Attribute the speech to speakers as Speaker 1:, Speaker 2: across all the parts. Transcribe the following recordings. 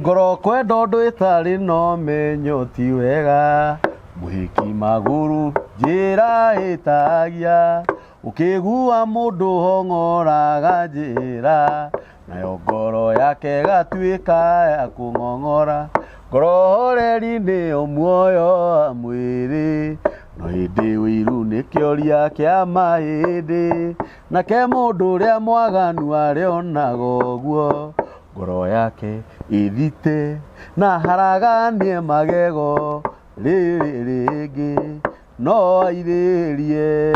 Speaker 1: Ngoro kwenda ũndũ ĩtarĩ no menyo ti wega, mũhiki magũrũ njĩra ĩtagia, ũkĩgua mũndũ hong'oraga njĩra, nayo ngoro yake gatuĩka ya kũng'ong'ora. Ngoro horeri nĩyo muoyo wa mwĩrĩ, no hĩndĩ ũiru nĩ kĩoria kĩa mahĩndĩ, nake mũndũ ũrĩa mwaganu arĩonaga ũguo, ngoro yake ĩthite na haraganie magego, rĩrĩ rĩngĩ no airĩrie.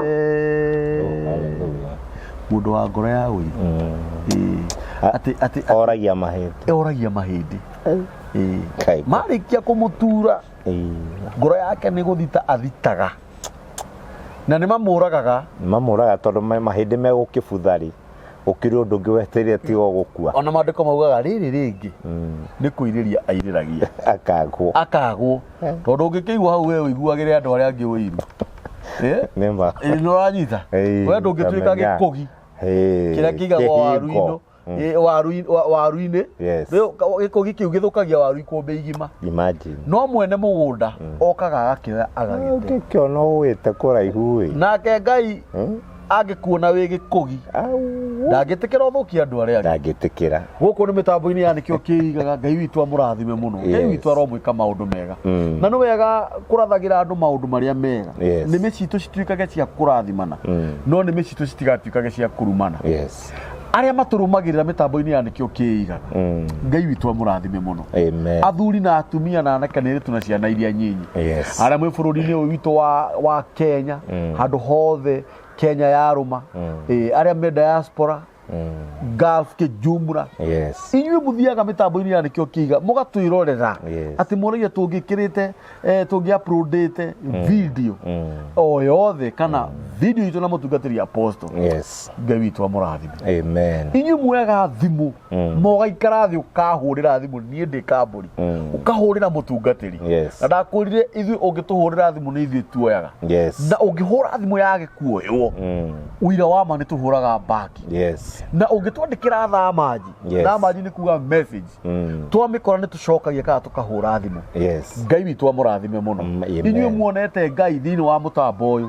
Speaker 1: Mũndũ wa ngoro ya ũiru
Speaker 2: oragia mahĩndĩ,
Speaker 1: oragia mahĩndĩ. Marĩkia kũmũtura ngoro yake nĩ gũthita athitaga, na nĩ mamũragaga.
Speaker 2: Mamũraga tondũ mahĩndĩ megũkĩbutha-rĩ, gũkĩrĩ ũndũ ũngĩ wetereire tiga gũkua.
Speaker 1: Ona maandĩko maugaga rĩrĩ rĩngĩ nĩ kwĩrĩria airĩragia, akagwo. Tondũ ũngĩkĩigua hau we ũiguagĩre andũ arĩa angĩ ũiru, nĩ ũranyita we ndũngĩtuĩka gĩkũgi kĩrĩa kĩigagwo waru-inĩ. Gĩkũgi kĩu gĩthũkagia waru ikũmbĩ igima. No mwene mũgũnda okaga agakĩoya agagĩte,
Speaker 2: ũngĩkĩona ũgĩte kũraihu-ĩ,
Speaker 1: nake Ngai angĩkuona wĩ gĩkũgi ndangĩtĩkĩra ũthũkie andũ arĩa angĩ.
Speaker 2: Ndangĩtĩkĩra. Gũkũ
Speaker 1: nĩ mĩtambo-inĩ ya nĩkĩo kĩigaga. Ngai witũ amũrathime mũno. Ngai witũ aromwĩka maũndũ mega, na nĩ wega kũrathagĩra andũ maũndũ marĩa mega. Nĩmĩ citũ cituĩkage cia kũrathimana, no nĩmĩ citũ citigatuĩkage cia kũrumana. Arĩa matũrũmagĩrĩra mĩtambo-inĩ ya nĩkĩo kĩigaga, Ngai witũ amũrathime mũno. Athuri na atumia na anake na airĩtu na ciana iria nyinyi, arĩa mwĩ bũrũri-inĩ ũyũ witũ wa Kenya, handũ hothe Kenya yarũma, arĩa me diaspora, Gulf kĩjumla, inyuĩ mũthiaga mĩtambo-inĩ ya nĩkĩo kĩiga mũgatwĩrorera atĩ mũraia tũngĩkĩrĩte tũngĩ-uploadĩte video o yothe kana video itũ na mũtungatĩri Apostle. Ngai witũ amũrathime. Inyuĩ muoyaga thimũ mũgaikara thĩ ũkahũrĩra thimũ, niĩ ndĩ Kambũri, ũkahũrĩra mũtungatĩri, na ndakwĩrire ithuĩ ũngĩtũhũrĩra thimũ nĩ ithuĩ tuoyaga, na ũngĩhũra thimũ yage kuoywo, ũira wa ma nĩ tũhũraga banki. Na ũngĩtwandĩkĩra thamanji, thamanji nĩ kuga message, twamĩkora nĩ tũcokagia kana tũkahũra thimũ. Ngai witũ amũrathime mũno. Inyuĩ muonete Ngai thĩinĩ wa mũtambo ũyũ,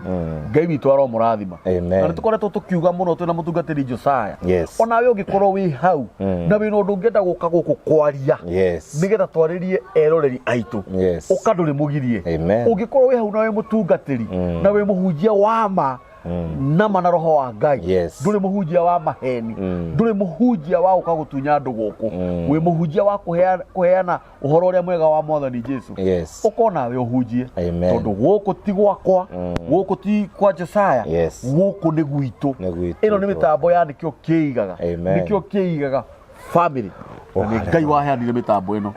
Speaker 1: Ngai witũ aromũrathima. Na nĩ tũkoretwo tũkiuga mũno twĩna mũtungatĩri Josiah, onawe ũngĩkorwo wĩ hau na wĩna ũndũ ũngĩenda gũka gũkũ kwaria nĩgetha twarĩrie eroreri aitũ, ũka ndũrĩ mũgirie. Ũngĩkorwo wĩ hau na wĩ mũtungatĩri na wĩ mũhunjia wa ma nama na roho wa Ngai, ndũrĩ mũhunjia wa maheni, ndũrĩ mũhunjia wa gũka gũtunya andũ gũkũ, wĩ mũhunjia wa kũheana ũhoro ũrĩa mwega wa Mwathani Jesũ, ũkorwo nawe ũhunjie, tondũ gũkũ ti gwakwa, gũkũ ti kwa Josiah, gũkũ nĩ gwitũ. Ĩno nĩ mĩtambo ya nĩkĩo kĩigaga, nĩkĩo kĩigaga family. Nĩ Ngai waheanire mĩtambo ĩno.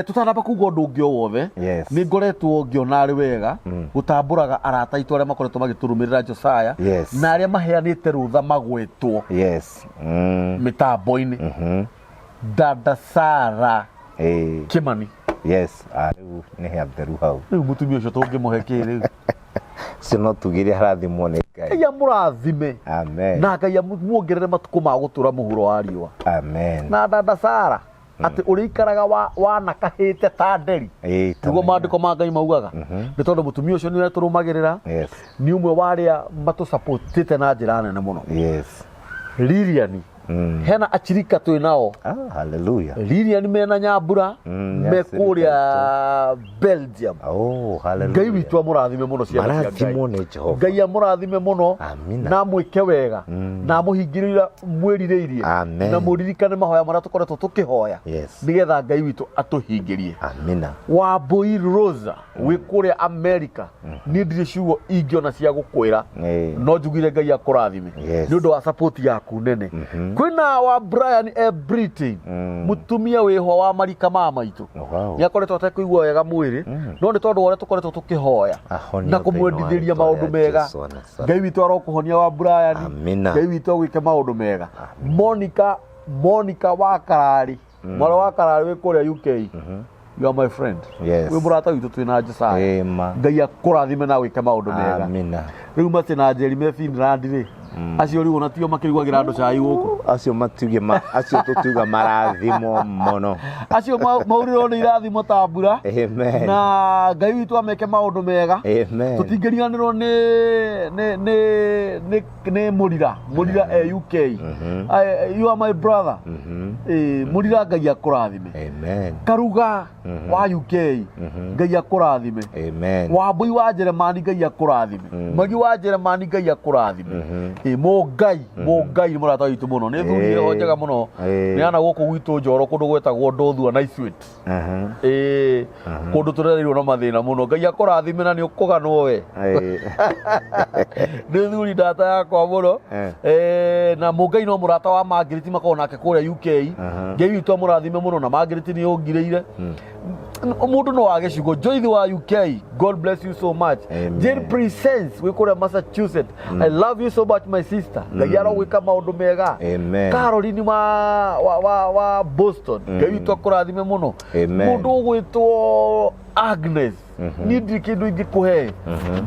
Speaker 1: Tũtanamba kuga ũndũ ũngĩ o wothe, nĩ ngoretwo ngĩona arĩ wega gũtambũraga arata aitũ arĩa makoretwo magĩtũrũmĩrĩra Josiah na arĩa maheanĩte rũtha magwetwo mĩtambo-inĩ. Dada Sarah Kimani,
Speaker 2: rĩu nĩ hatheru hau.
Speaker 1: Rĩu mũtumia ũcio tũngĩmũhe kĩ rĩu?
Speaker 2: Cio no tugire harathimwo nĩ Ngai.
Speaker 1: Ngai amũrathime na Ngai amuongerere matukũ ma gũtũra mũhuro wa riũa. Na Dada Sarah, atĩ ũrĩikaraga wanakahĩte ta nderi, nĩguo maandĩko ma Ngai maugaga. Nĩ tondũ mũtumia ũcio nĩwe tũrũmagĩrĩra, nĩ ũmwe wa arĩa matũsapotĩte na njĩra nene mũno. Lilian, hena achirika twĩ nao. Lilian mena Nyambura me kũrĩa Belgium. Ngai witũ amũrathime mũno ciana cia Ngai. Ngai amũrathime mũno na mwĩke wega na mũhingĩrĩra mwĩrirĩirie na mũririkane mahoya marĩa tũkoretwo tũkĩhoya nĩgetha Ngai witũ atũhingĩrie. Wambui Rosa wĩ kũrĩa America, niĩ ndirĩ ciugo ingĩona cia gũkwĩra, no njugire Ngai akũrathime nĩ ũndũ wa support yaku nene. Kwĩna wa Brian Britain, mũtumia wĩho wa marika ma maitũ, nĩ akoretwo atekũigua wega mwĩrĩ, no nĩ tondũ ũrĩa tũkoretwo tũkĩhoya na kũmwendithĩria maũndũ mega. Ngai witũ arokũhonia wa Brian, Ngai witũ agwĩke maũndũ mega. Monica wa Karari, mwana wa Karari wĩ kũrĩa UK, you are my friend. Wĩ mũrata witũ twĩna Josiah, Ngai akũrathime na gwĩke maũndũ mega. Rĩu matĩ na Njeri me Finland rĩ, acio rĩu ona tio makĩrugagĩra andũ cai gũkũ.
Speaker 2: acio matuge acio tutuga marathimo mono
Speaker 1: acio mauriro ni irathimo tambura
Speaker 2: amen
Speaker 1: na Ngai witu ameke maundu mega
Speaker 2: amen
Speaker 1: tutingiriganirwo ni Murira UK you are my brother Murira Ngai akurathime
Speaker 2: amen
Speaker 1: Karuga wa UK Ngai akurathime
Speaker 2: amen
Speaker 1: Wambui wa Jeremani Ngai akurathime Magi wa Jeremani Ngai akurathime mo Ngai murata witu muno ni thuri ho njega muno ni ana guku gwitu Njoro kundu gwetagwo Ndothua na Icwit kundu turereirwo na mathina muno Ngai akurathime na ni ukuganwo we ni thuri data yakwa muno na Ngai no murata wa Margaret makona nake kuria UK Ngai witu amurathime muno na Margaret ni ongireire mundu no agicigo Joy wa UK God bless you so much Jane Presence we kuria Massachusetts I love you so much my sister Ngai arogwika maundu mega Caroline wa Boston Ngai witu akurathime muno mundu gwitwo Agnes nindi kindu ingi kuhe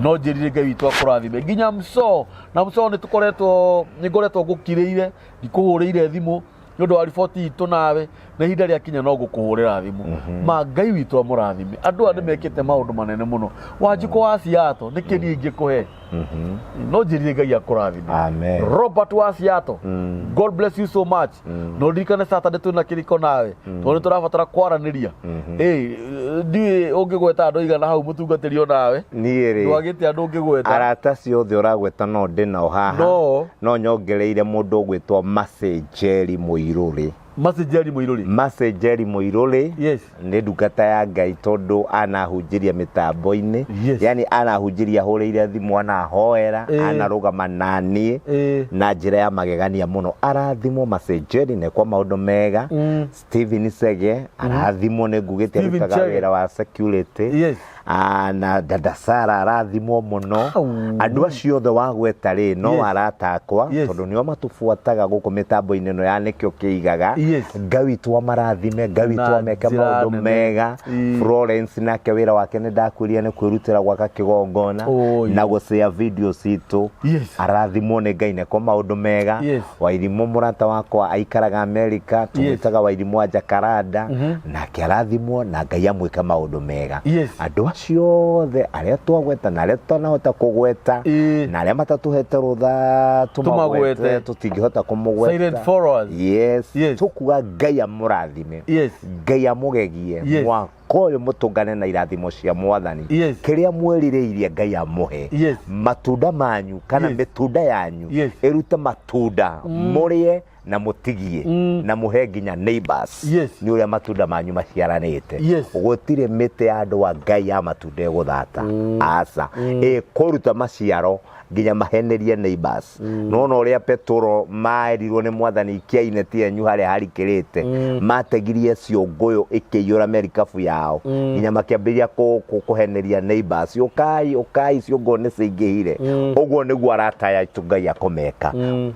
Speaker 1: no njirire Ngai witu akurathime nginya Mso na Mso ni ngoretwo ngukireire ndikuhuriire thimu nyondo wa riboti itu nawe na ihinda ria kinya no gukuhurira thimu ma Ngai witu amurathime andu ande mekite maundu manene muno Wanjiko wa Siato nikini ingi kuhe no njirire Ngai akurathime
Speaker 2: amen
Speaker 1: Robert wa Siato God bless you so much no ndikane Saturday tuna kiriko nawe to ni turabatara kwaraniria ndi ungigweta andu igana hau mutungatiri nawe
Speaker 2: niiri
Speaker 1: ndwagite andu ungigweta
Speaker 2: arata ciothe uragweta no ndina haha no nyongereire mundu ugwitwo Masejeri Muiruri Masejeri Muiruri
Speaker 1: yes
Speaker 2: ni ndungata ya Ngai tondu anahunjiria mitambo-ini yani anahunjiria hureire thimu anahoera anarugama nani na njira ya magegania muno arathimo Masejeri ne kwa maundu mega Steven Sege arathimo ne ngugite rutaga wira wa security na dada Sara arathimo muno andu acio othe wagweta ri no aratakwa tondu nio matufuataga guku mitambo-ini no ya nikio kiigaga Ngai witu amarathime Ngai witu ameke maundu mega Florence nake wira wake ni ndakuria ni kwirutira gwaka kigongona na gucia video citu arathimo ni Ngai ne kwa maundu mega Wairimu murata wakwa aikaraga America tumitaga Wairimu wa Jakaranda nake arathimo na Ngai amwika maundu mega andu acio othe aria twagweta na aria tutanahota kugweta na aria matatuhete rutha tumagwete tutingihota kumugweta
Speaker 1: silent for us
Speaker 2: tukuga Ngai amurathime Ngai amugegie mwaka uyu mutungane na irathimo cia Mwathani kiria mwerireirie Ngai amuhe matunda manyu kana mitunda yanyu irute matunda murie na mutigie na muhe nginya neighbors ni uria matunda manyu maciaranite gutire mite ya andu wa Ngai ya matunda guthata asa kuruta maciaro nginya mahenerie neighbors no uria Petro maerirwo ni Mwathani kiaine tienyu haria harikirite mategirie cionguyu ikiyura merikabu yao nginya makiambiria kuheneria neighbors ukai ciongo ni cingihire uguo niguo arataya Ngai akomeka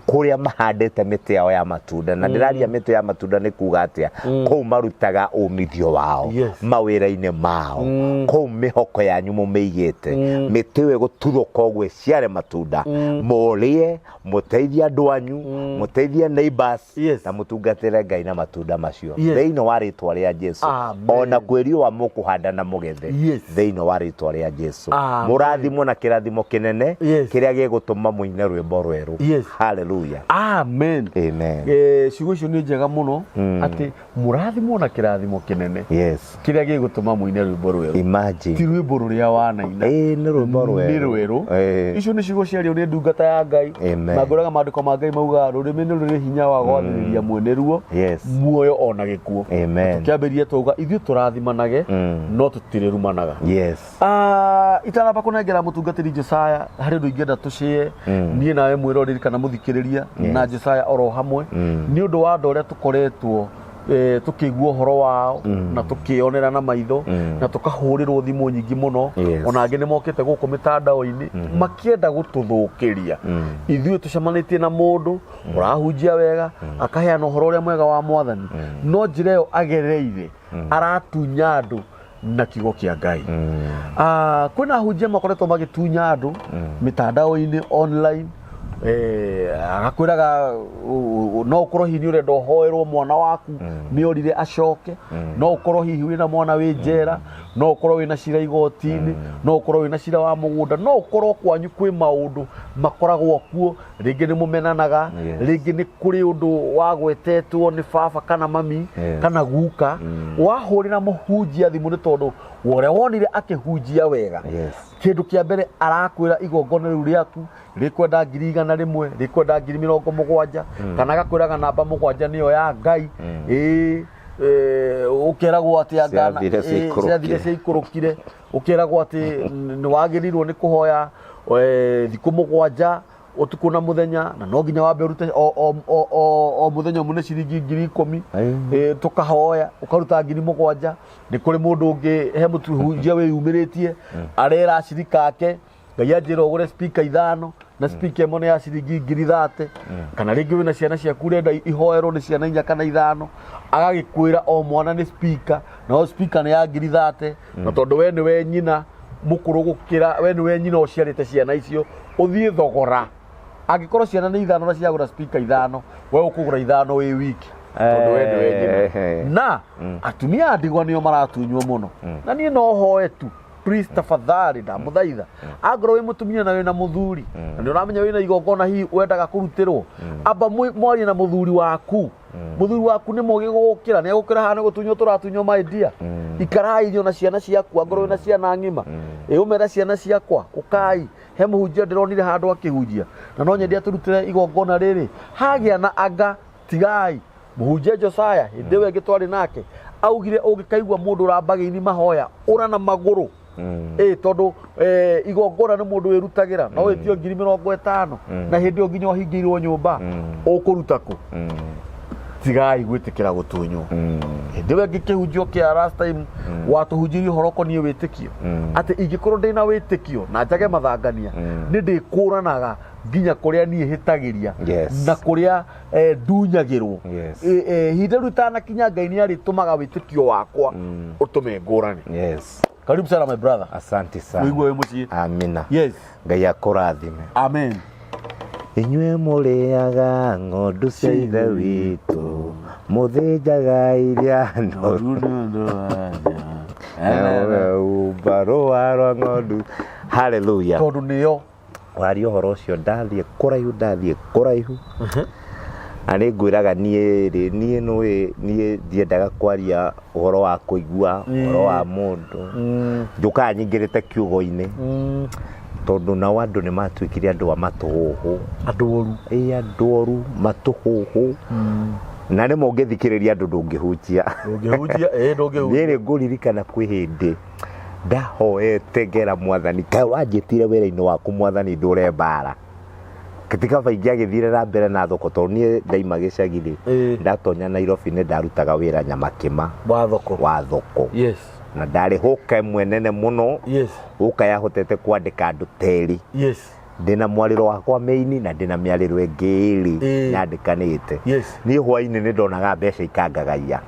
Speaker 2: kuria mahandite miti yao ya matunda na ndiraria miti ya matunda ni kuga atia kou marutaga umithio wao mawira-ini mao kou mihoko yanyu mumeigite miti we gututhuka uguo ciare matunda morie muteithie andu anyu muteithie neighbors na mutungatire Ngai na matunda macio thiini wa ritwa ria Jesu ona kwerio wa mukuhanda na mugethe thiini wa ritwa ria Jesu murathimo na kirathimo kinene kiria gigutuma muine rwimbo rweru hallelujah
Speaker 1: amen ciugo icio ni njega muno ati murathimo na kirathimo kinene kiria gigutuma muine rwimbo rweru
Speaker 2: imagine
Speaker 1: ti rwimbo ruria wanaina
Speaker 2: ni rwimbo rweru
Speaker 1: icio ni ciugo ciario ni ndungata ya Ngai na ngoraga maandiko ma Ngai mauga rurimi ni ruri hinya wa gwathiriria mwene ruo muoyo ona gikuo tukiambirie tuga ithuĩ turathimanage no tutirĩrumanaga itanamba kunengera mutungatĩri Josiah harĩ ũndũ ingĩenda tũcĩe niĩ nawe mwĩroreri kana mũthikĩrĩria na Josiah oro hamwe nĩ ũndũ wa andũ arĩa tũkoretwo tukigua horo wao na tukionera na maitho na tukahurirwo thimu nyingi muno ona angi ni mokite guku mitandao-ini makienda gututhukiria ithuĩ tucemanitie na mundu urahunjia wega akaheana horo uria mwega wa Mwathani no njira yo agereire aratunya andu na kigo kia Ngai kwina hunjia makoretwo magitunya andu mitandao-ini online agakwiraga no ukorwo hihi ni urenda hoerwo mwana waku ni orire acoke no ukorwo hihi wina mwana wi njera no ukorwo wina cira igoti-ini no ukorwo wina cira wa mugunda no ukorwo kwanyu kwi maundu makoragwo kuo ringi ni mumenanaga ringi ni kuri undu wa gwetetwo ni baba kana mami kana guka wahurira muhunjia thimu ni tondu wore wonire akihunjia wega kindu kia mbere arakwira igongona riu riaku rikwenda 100,000 rikwenda 70,000 kana agakwiraga namba 7 niyo ya Ngai ukiragwo ati angana ciathire ciikurukire ukiragwo ati ni wagirirwo ni kuhoya thiku 7 utuku na muthenya na no nginya wambe urute o muthenya mune ciringi 10,000 tukahoya ukaruta 7,000 ni kuri mundu ungi he mutuhunjia we yumiritie arera cirika ake Ngai anjira ugure speaker 5 na speaker imwe ni ya ciringi 30,000 kana ringi wina ciana ciaku urenda ihoerwo ni ciana 4 kana 5 agagikwira o mwana ni speaker na o speaker ni ya 30,000 na tondu we ni we nyina mukuru gukira we ni we nyina uciarite ciana icio uthie thogora angikorwo ciana ni 5 na ciagura speaker 5 we ukugura 5 wi wiki tondu we ni we nyina na atumia andigwa nio maratunywo muno na nie no hoe tu please tafadhali da muthaitha angorwo wi mutumia na wina muthuri na ni uramenya wina igongona hi wendaga kurutirwo amba mwari na muthuri waku ni mugi gukira ni gukira hana gutunywo turatunywo my dear ikarai irio na ciana ciaku angorwo wina ciana ngima umera ciana ciakwa ukai he muhunjia ndironire handu akihunjia na no nyendi aturutire igongona riri hagia na anga tigai muhunjia Josiah hindi we gitwari nake augire ungikaigwa mundu urambagi-ini mahoya ura na maguru tondu igongona ni mundu wirutagira no witio 50,000 na hindi o nginya ohingirwo nyumba ukuruta ku tigai gwitikira gutunywo hindi we ngikihunjio kia last time watuhunjirie horoko nie witikio ati ingikorwo ndina witikio na njage mathangania ni ndikuranaga nginya kuria nie hitagiria na kuria ndunyagirwo hindi rutana kinya Ngai ni aritumaga witikio wakwa utume ngurani. Karibu sana my brother.
Speaker 2: Asante sana.
Speaker 1: Wigwe muci.
Speaker 2: Amina.
Speaker 1: Yes.
Speaker 2: Ngai akurathime.
Speaker 1: Amen.
Speaker 2: Inywe mureaga ng'ondu cia ithe witũ mũthĩnjaga iria umba rũa rwa ng'ondu. Hallelujah.
Speaker 1: Tondu nĩyo
Speaker 2: waria ũhoro ũcio ndathiĩ kũraihu na nĩ ngwĩraga niĩ ndiendaga kwaria ũhoro wa kũigua ũhoro wa mũndũ njũkaga nyingĩrĩte kiugo-inĩ tondu nao andu ni matuikire andu a matuhuhu andu oru matuhuhu na nimo ngithikiriria andu ndungihunjia ni nguririkana kwi hindi ndahoete ngera mwathani kai wanjitire wira-ini waku mwathani ndure mbara katika vaingi agithire na mbere na thoko tondu nie ndaima gicagi ndatonya Nairobi ni ndarutaga wira Nyamakima wa thoko na ndari huka mwenene muno huka yahotete kwandika andu teri ndina mwariro wakwa maini na ndina miariro ingiri nyandikanite ni hwaini ni ndonaga mbeca ikangagaia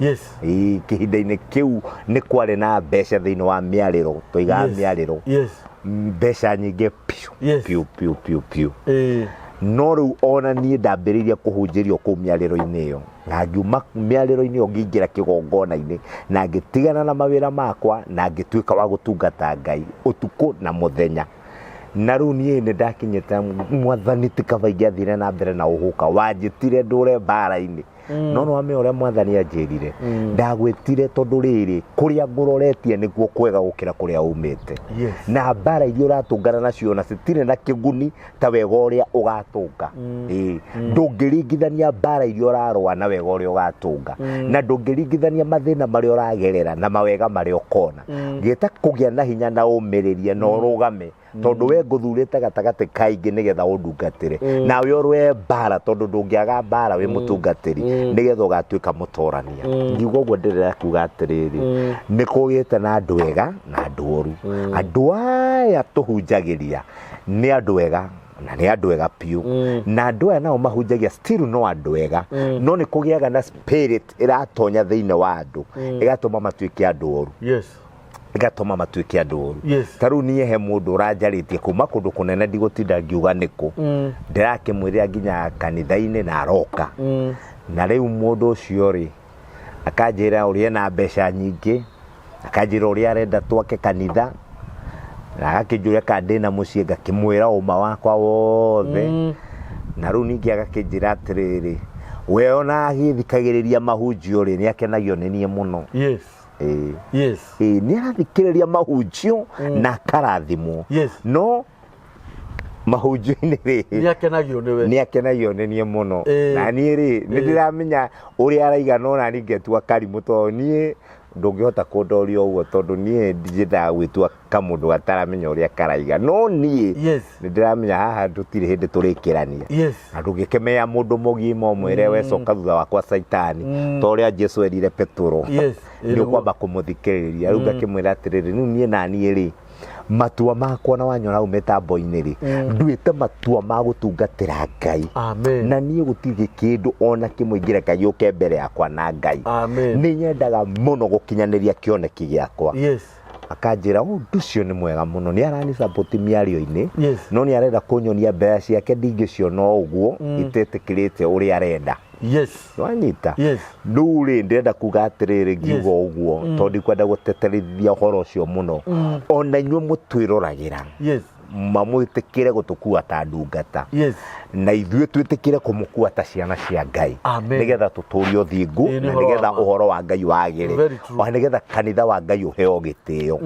Speaker 2: kihinda-ini kiu ni kwari na mbeca thiini wa miariro toiga miariro mbeca nyingi piu no riu ona nie ndambiriria kuhunjirio ku miariro-ini iyo na ngiuma miariro-ini iyo ngingira kigongona-ini na ngitigana na mawira makwa na ngituika wa gutungata Ngai utuku na muthenya na riu nie ni ndakinyite mwathani tikavaingi athire na mbere na uhuka wanjitire ndure mbara-ini no no ame uria mwathani anjirire ndagwetire tondu riri kuria nguroretie niguo kwega gukira kuria umite na mbara iria uratungana nacio na citire na kiguni ta wega uria ugatunga ndungiringithania mbara iria urarwa na wega uria ugatunga na ndungiringithania mathina maria uragerera na mawega maria ukona ngieta kugia na hinya na umiririe no rugame tondu we nguthurite gatagati kaingi nigetha undungatire nawe urwe mbara tondu ndungiaga mbara wi mutungatiri nigetha ugatuika mutorania ngiugo guo ndirira kuga atiriri ni kugite na andu ega na andu oru andu aya tuhunjagiria ni andu ega na ni andu ega piu na andu aya nao mahunjagia still no andu ega no ni kugiaga na spirit iratonya thiini wa andu igatuma matuike andu oru gatoma matuike andu taru nie he mundu ranjaritie kuma kundu kunene ndigutinda ngiuga niku ndirakimwirira nginya kanitha-ini na aroka na riu mundu ucio ri akanjira uria na mbeca nyingi akanjira uria arenda twake kanitha na agakinjuria kandina mucii ngakimwira uma wakwa wothe na riu ningi agakinjira atiriri we ona agithikagiriria mahunjio ri ni akenagio ni nie muno ni arathikiriria mahunjio na karathimo no mahunjio-ini ri ni akenagio ni nie muno na nie ri ni ndiramenya uria araiga no na ni ngetua karimu to nie ndungihota kundoria uguo tondu nie ndijendaga gwitua kamundu gataramenya uria karaiga no nie ni ndiramenya haha ndutire hindi turikirania na ndungikemea mundu mugima umwire we coka thutha wakwa Saitani to uria Jesu erire Petero ni ukwamba kumuthikiriria riu ngakimwira atiriri nu nie na nie ri matua makwa na wanyona umetambo-ini ri nduite matua ma gutungatira Ngai na nie gutire kindu ona kimwe ngireka yuke mbere yakwa na Ngai ni nyendaga muno gukinyaniria kioneki giakwa akanjira undu cio ni mwega muno ni arani support miario-ini no ni arenda kunyonia mbeca ciake ndingiciona uguo itetikirite uria arenda wanyita no ri ndenda kuga atiriri ngiuga uguo tondu kwenda guteterithia uhoro ucio muno ona inyuĩ mutwirораgira mamwitikire gutukua ta ndungata na ithuĩ twĩtĩkire kumukua ta ciana cia Ngai nigetha tuturio thingu na nigetha uhoro wa Ngai wagire o nigetha kanitha wa Ngai uheo gitio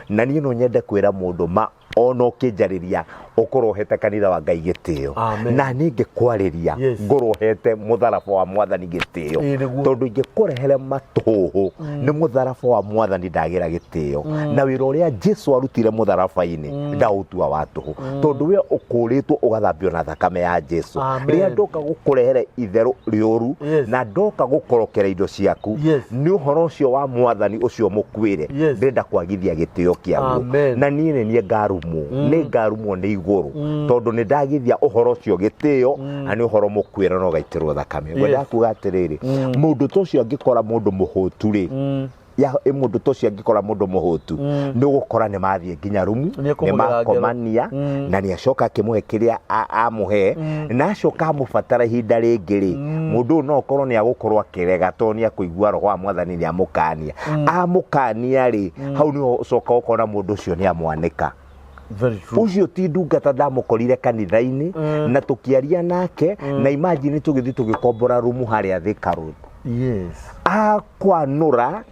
Speaker 2: na niĩ no nyende kwĩra mundu ma ono kinjariria ukorohete kanitha wa Ngai gitio na ninge kwariria ngorohete mutharaba wa Mwathani gitio tondu ingikurehere matuhu ni mutharaba wa Mwathani ndagira gitio na wira uria Jesu arutire mutharaba-ini ndautua watuhu tondu we ukuritwo ugathambio na thakame ya Jesu ria ndoka gukurehere itheru rioru na ndoka gukorokera indo ciaku ni uhoro ucio wa Mwathani ucio mukwire ndenda kwagithia gitio kiaguo na nie ngarumu ni ngarumwo ni iguru tondu ni ndagithia uhoro ucio gitio na ni uhoro mukwira no gaitirwo thakame ngwenda kuga atiriri mundu tocio angikora mundu muhutu ri ya mundu tocio angikora mundu muhutu ni gukora ni mathie nginya rumu ni makomania na ni acoka akimuhe kiria amuhe na acoka amubatara ihinda ringi ri mundu no korwo ni agukorwo akirega to ni akuigua roho wa Mwathani ni amukania ri hau ni acoka ukona mundu ucio ni amwanika ucio ti ndungata ndamukorire kanitha-ini na tukiaria nake na imagine tugithi tugikombora rumu haria Thika Road akwanura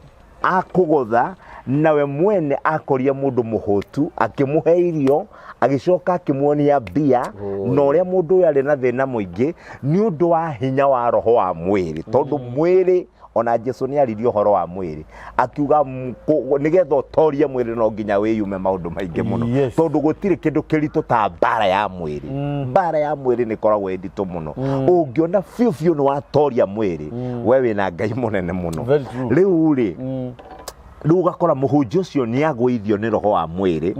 Speaker 2: akugotha nawe mwene akoria mundu muhutu akimuhe irio agicoka akimuonia mbia no ria mundu yari na thina muingi ni undu wa hinya wa roho wa mwiri tondu mwiri ona Jesu ni aririo horo wa mwiri akiuga nigetha utorie mwiri no nginya wiyume maundu maingi muno tondu gutire kindu kirito ta bara ya mwiri bara ya mwiri ni koragwo ndito muno ungiona fiu ni watoria mwiri we wina Ngai munene muno riu ri riu gakora muhunjia ucio ni agwithio ni roho wa mwiri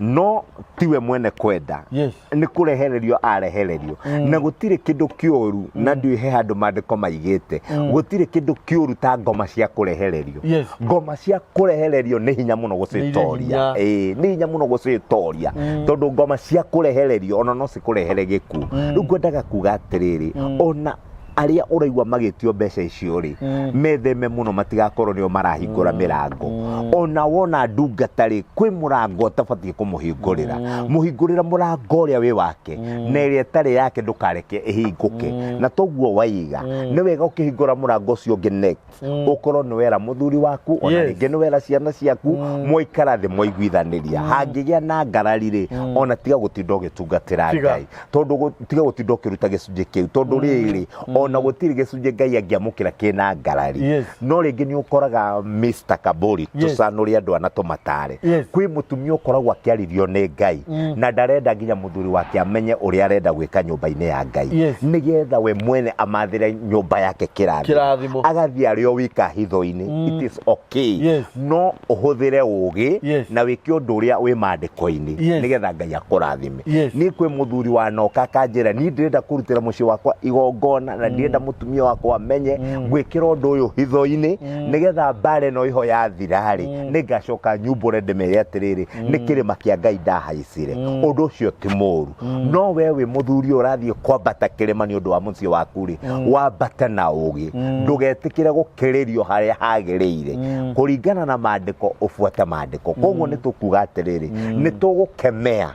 Speaker 2: no tiwe mwene kwenda ni kurehererio arehererio na gutire kindu kiuru na ndihe handu mandiko maigite gutire kindu kiuru ta ngoma cia kurehererio ngoma cia kurehererio ni hinya muno gucitoria ni hinya muno gucitoria tondu ngoma cia kurehererio ona no cikurehere giku riu ngwendaga kuga atiriri ona aria uraigwa magitio mbeca icio ri metheme muno matigakorwo nio marahingura mirango ona wona ndungata ri kwi murango utabatie kumuhingurira muhingurira murango uria wi wake na iria tari yake ndukareke ihinguke na toguo waiga ni wega ukihingura murango ucio ungi next ukorwo ni wera muthuri waku ona ringi ni wera ciana ciaku moikara thi moiguithaniria hangigia na ngarari ri ona tiga gutinda ugitungatira Ngai tondu tiga gutinda ukiruta gicunji kiu tondu riri ona gutiri gicunji Ngai angiamukira kina ngarari no ringi ni ukoraga Mr. Kaburi tucanuri andu ana tumatare kwi mutumia ukoragwo akiaririo ni Ngai na ndarenda nginya muthuri wake amenye uria arenda gwika nyumba-ini ya Ngai nigetha we mwene amathire nyumba yake kirathimo agathia rio wika hitho-ini it is okay no uhuthire ugi na wiki undu uria wi mandiko-ini nigetha Ngai akurathime ni kwi muthuri wa noka kanjira ni ndirenda kurutira mucii wakwa igongona na ndienda mutumia wakwa amenye gwikira undu uyu hitho-ini nigetha mbare no iho yathira-ri ningacoka nyumbure ndimere atiriri ni kirima kia Ngai ndahaicire undu ucio ti muru no we wi muthuri urathie kwambata kirima ni undu wa mucio waku ri wambate na ugi ndugetikire gukiririo haria hagiriire kuringana na maandiko ufuate maandiko koguo ni tukuga atiriri ni tugukemea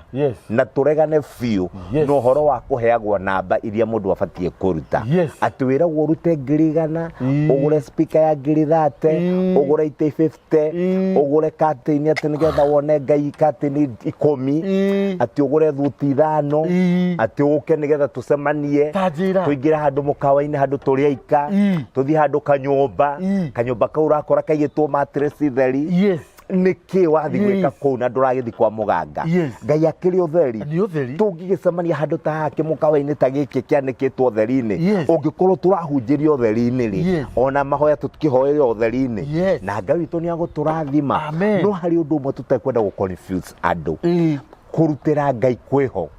Speaker 2: na turegane fiu no horo wa kuheagwo namba iria mundu abatie kuruta ati wiragwo urute 100 ugure speaker ya 30 ugure ite 50 ugure curtain ati nigetha wone Ngai curtain 10 ati ugure thuti 5 ati uke nigetha tucemanie tuingira handu mukawa-ini handu turiaika tuthie handu kanyumba kau urakora kaigitwo mattress theri niki wathi gwika kuu na nduragithi kwa muganga Ngai akiri utheri tungigicemania handu ta hake mukawa-ini ta giki kianikitwo theri-ini ungikorwo turahunjirio theri-ini ri ona mahoya tutikihoerio utheri-ini na Ngai witu ni aguturathima no hari undu umwe tutakwenda gu confuse andu kurutira Ngai kwiho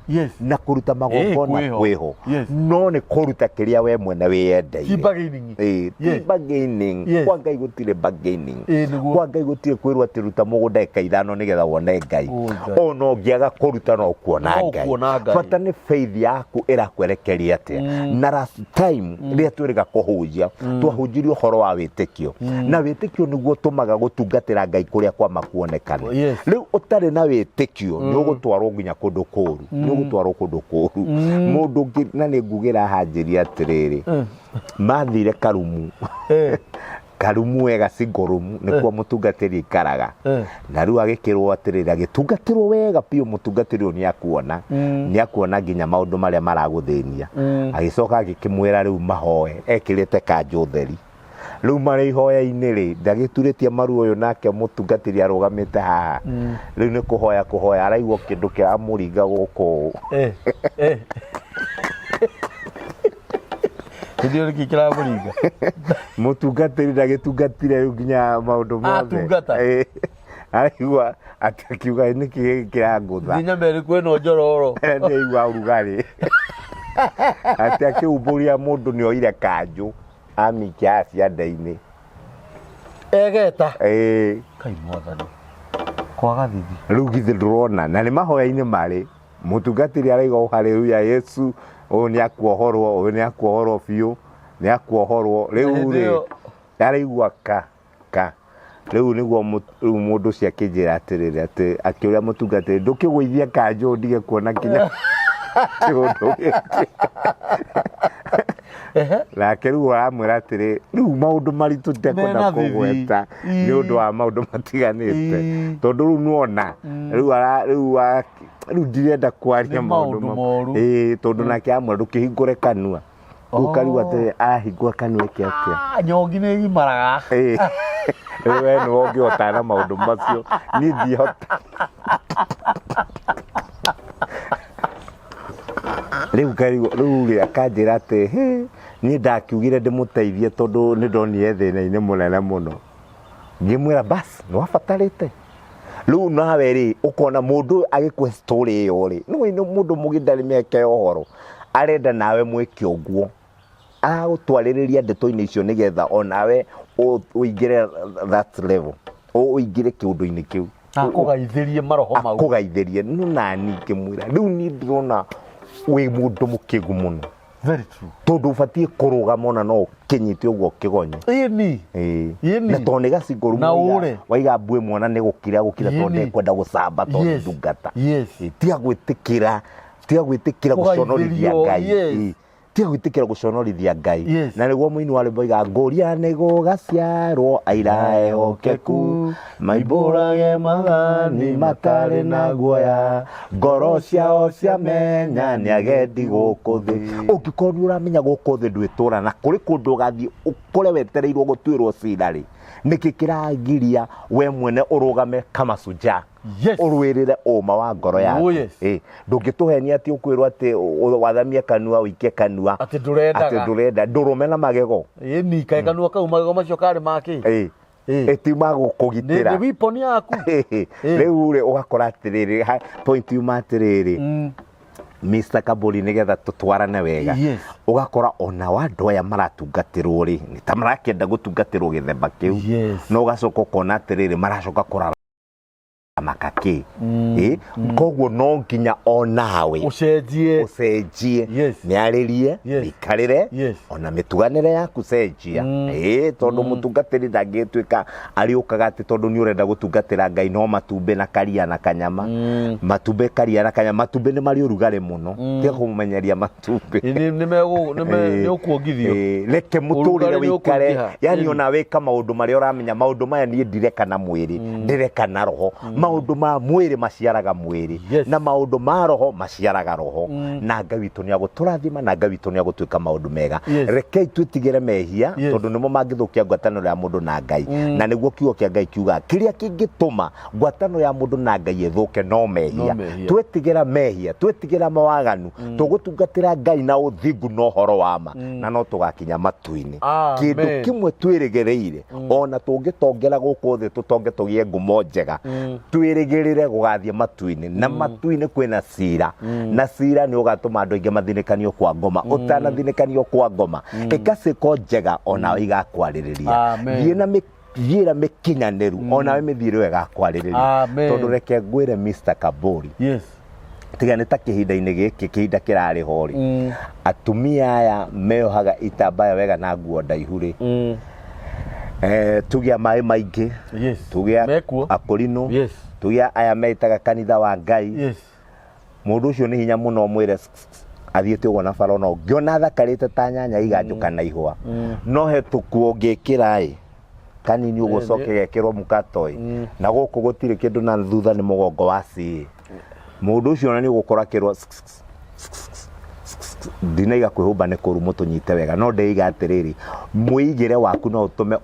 Speaker 2: na kuruta magongona kwiho no ni kuruta kiria we mwene wiyendeirie bargaining kwa Ngai gutire bargaining kwa Ngai gutire kwirwo ati ruta mugunda eka 5 nigetha wone Ngai ona ungiaga kuruta no kuona Ngai bata ni faith yaku irakwerekeria atia na last time ria twiriga kuhunjia twahunjirio horo wa witikio na witikio niguo tumaga gutungatira Ngai kuria kwa makuonekana riu utari na witikio ni gutwarwo nginya kundu kuru ni gutwarwo kundu kuru mundu na ni ngugira hanjiria atiriri mathire Karumu Karumu wega Singorumu nikuo mutungatiri ikaraga na riu agikirwo atiriri agitungatirwo wega pio mutungatiri ni akuona nginya maundu maria maraguthinia agicoka agikimwira riu mahoe ekirite kanju theri riu mari ihoya-ini ri ndagituritie maru uyu nake mutungatiri arugamite haha riu ni kuhoya araigwo kindu kia muringa guku
Speaker 1: ndio kikira muringa
Speaker 2: mutungatiri ndagitungatire riu nginya maundu mothe araigwa atakiuga niki kira ngutha
Speaker 1: nginya mbere kweno njororo
Speaker 2: ni igwa urugari ati akiumburia mundu ni oire kanju amikia cianda-ini
Speaker 1: egeta
Speaker 2: kai
Speaker 1: mwathani kwaga thithi
Speaker 2: riu githi ndurona na ni mahoya-ini mari mutungatiri araiga haleluya Yesu uyu ni akuohorwo uyu ni akuohorwo biu ni akuohorwo riu ri araigwa ka riu niguo mundu cia kinjira atiriri ati akiuria mutungatiri ndukigwithia kanju ndige kuona kinya kiundu nake riu aramwira atiri riu maundu maritu ndekwenda kugweta ni undu wa maundu matiganite tondu riu nuona riu ndirenda kwaria maundu moru tondu nake amwe ndukihingure kanua ukariu atiri ahingua kanua iki atia
Speaker 1: nyongi ni gimaraga
Speaker 2: we ni wongihota na maundu macio ni ndihota riu akanjira ati ni ndakiugire ndimuteithie tondu ni ndonire thina-ini munene muno ngimwira basi ni wabatarite riu nawe ri ukona mundu agikwe story iyo ri ni mundu mugindari meke ohoro arenda nawe mwike uguo agutwaririria ndeto-ini icio nigetha onawe uingire that level uingire kiundu-ini kiu
Speaker 1: akugaithirie maroho mau
Speaker 2: akugaithirie no nani ngimwira riu ni ndirona wi mundu mukigu muno
Speaker 1: very true
Speaker 2: tondu ubatie kurugama ona no kinyite uguo kigonye na toni Gacingorumu waiga mbue mwana ni gukira tondu kwenda gucamba tondu ndungata tiga gwitikira guconorithia Ngai tiga gwitikira guconorithia Ngai na niguo muini wale boiga ngoria ni gugaciarwo aira ehokeku maibũrage mathani matari na guoya ngoro ciao ciamenya ni agendi guku thi ungikorwo uramenya guku thi ndwitura na kuri kundu gathi ukore wetereirwo gutwirwo cira ri niki kiragiria we mwene urugame kama suja urwirire uma wa ngoro yaku ndungituhenia ati ukwirwo ati wathamia kanua uike kanua
Speaker 1: ati ndurenda
Speaker 2: ndurume na magego
Speaker 1: ni kai kanua kau magego macio kari maki
Speaker 2: eti magukugitira
Speaker 1: ni weapon yaku
Speaker 2: riu ugakora atiriri point yuma atiriri Mr. Kaburi nigetha tutwarane wega ugakora ona wandu aya maratungatirwo ri ni ta marakenda gutungatirwo githemba kiu no ugacoka ukona atiriri maracoka kurara makaki koguo no nginya onawe
Speaker 1: ucenjie
Speaker 2: niaririe ikarire ona mituganire yaku cenjia tondu mutungatiri ndangituika ariukaga ati tondu ni urenda gutungatira Ngai no matumbe na karia na kanyama matumbe karia na kanyama matumbe ni mari urugare muno tia kumumenyeria matumbe
Speaker 1: ni ukuongithio
Speaker 2: reke muturire wikare yani ona wika maundu mari uramenya maundu maya ni ndireka na mwiri ndireka na roho maundu ma mwiri maciaraga mwiri na maundu ma roho maciaraga roho na Ngai witu ni aguturathima na Ngai witu ni agutwika maundu mega rekei twitigire mehia tondu nimo mangithukia ngwataniro ya mundu na Ngai na niguo kiugo kia Ngai kiuga kiria kingituma ngwataniro ya mundu na Ngai ithuke no mehia twitigira mehia twitigira mawaganu tugutungatira Ngai na uthingu no horo wa ma na no tugakinya matu-ini kindu kimwe twirigereire ona tungitongera guku thi tutonge tugie ngumo njega twirigirire gugathie matu-ini na matu-ini kwina cira na cira ni ugatuma andu aingi mathinikanio kwa ngoma utanathinikanio kwa ngoma ikaciko njega ona igakwariria thiira mikinyaniru ona we mithire wega kwariria tondu reke ngwire Mr. Kaburi tiga nĩ ta kĩhinda-inĩ gĩkĩ kĩhinda kĩrarĩ hori atumia aya meohaga itambaya wega na nguo ndaihu rĩ tugia maĩ maingĩ tugia akũrinũ tugia aya meitaga kanitha wa Ngai mũndũ ũcio nĩ hinya mũno mwĩre athiĩte ũguo na bara ona ngĩona thakarĩte ta nyanya iganjũka na ihũa no hetũkuo ngĩkĩra kanini ũguo coke gekĩrwo mũkatoi na gũkũ gũtirĩ kĩndũ na thutha nĩ mũgongo wa ci mundu ucio na ni gukora kirwa ndinaiga kwihumba ni kuru mutunyite wega no ndeiga atiriri muigire waku no utume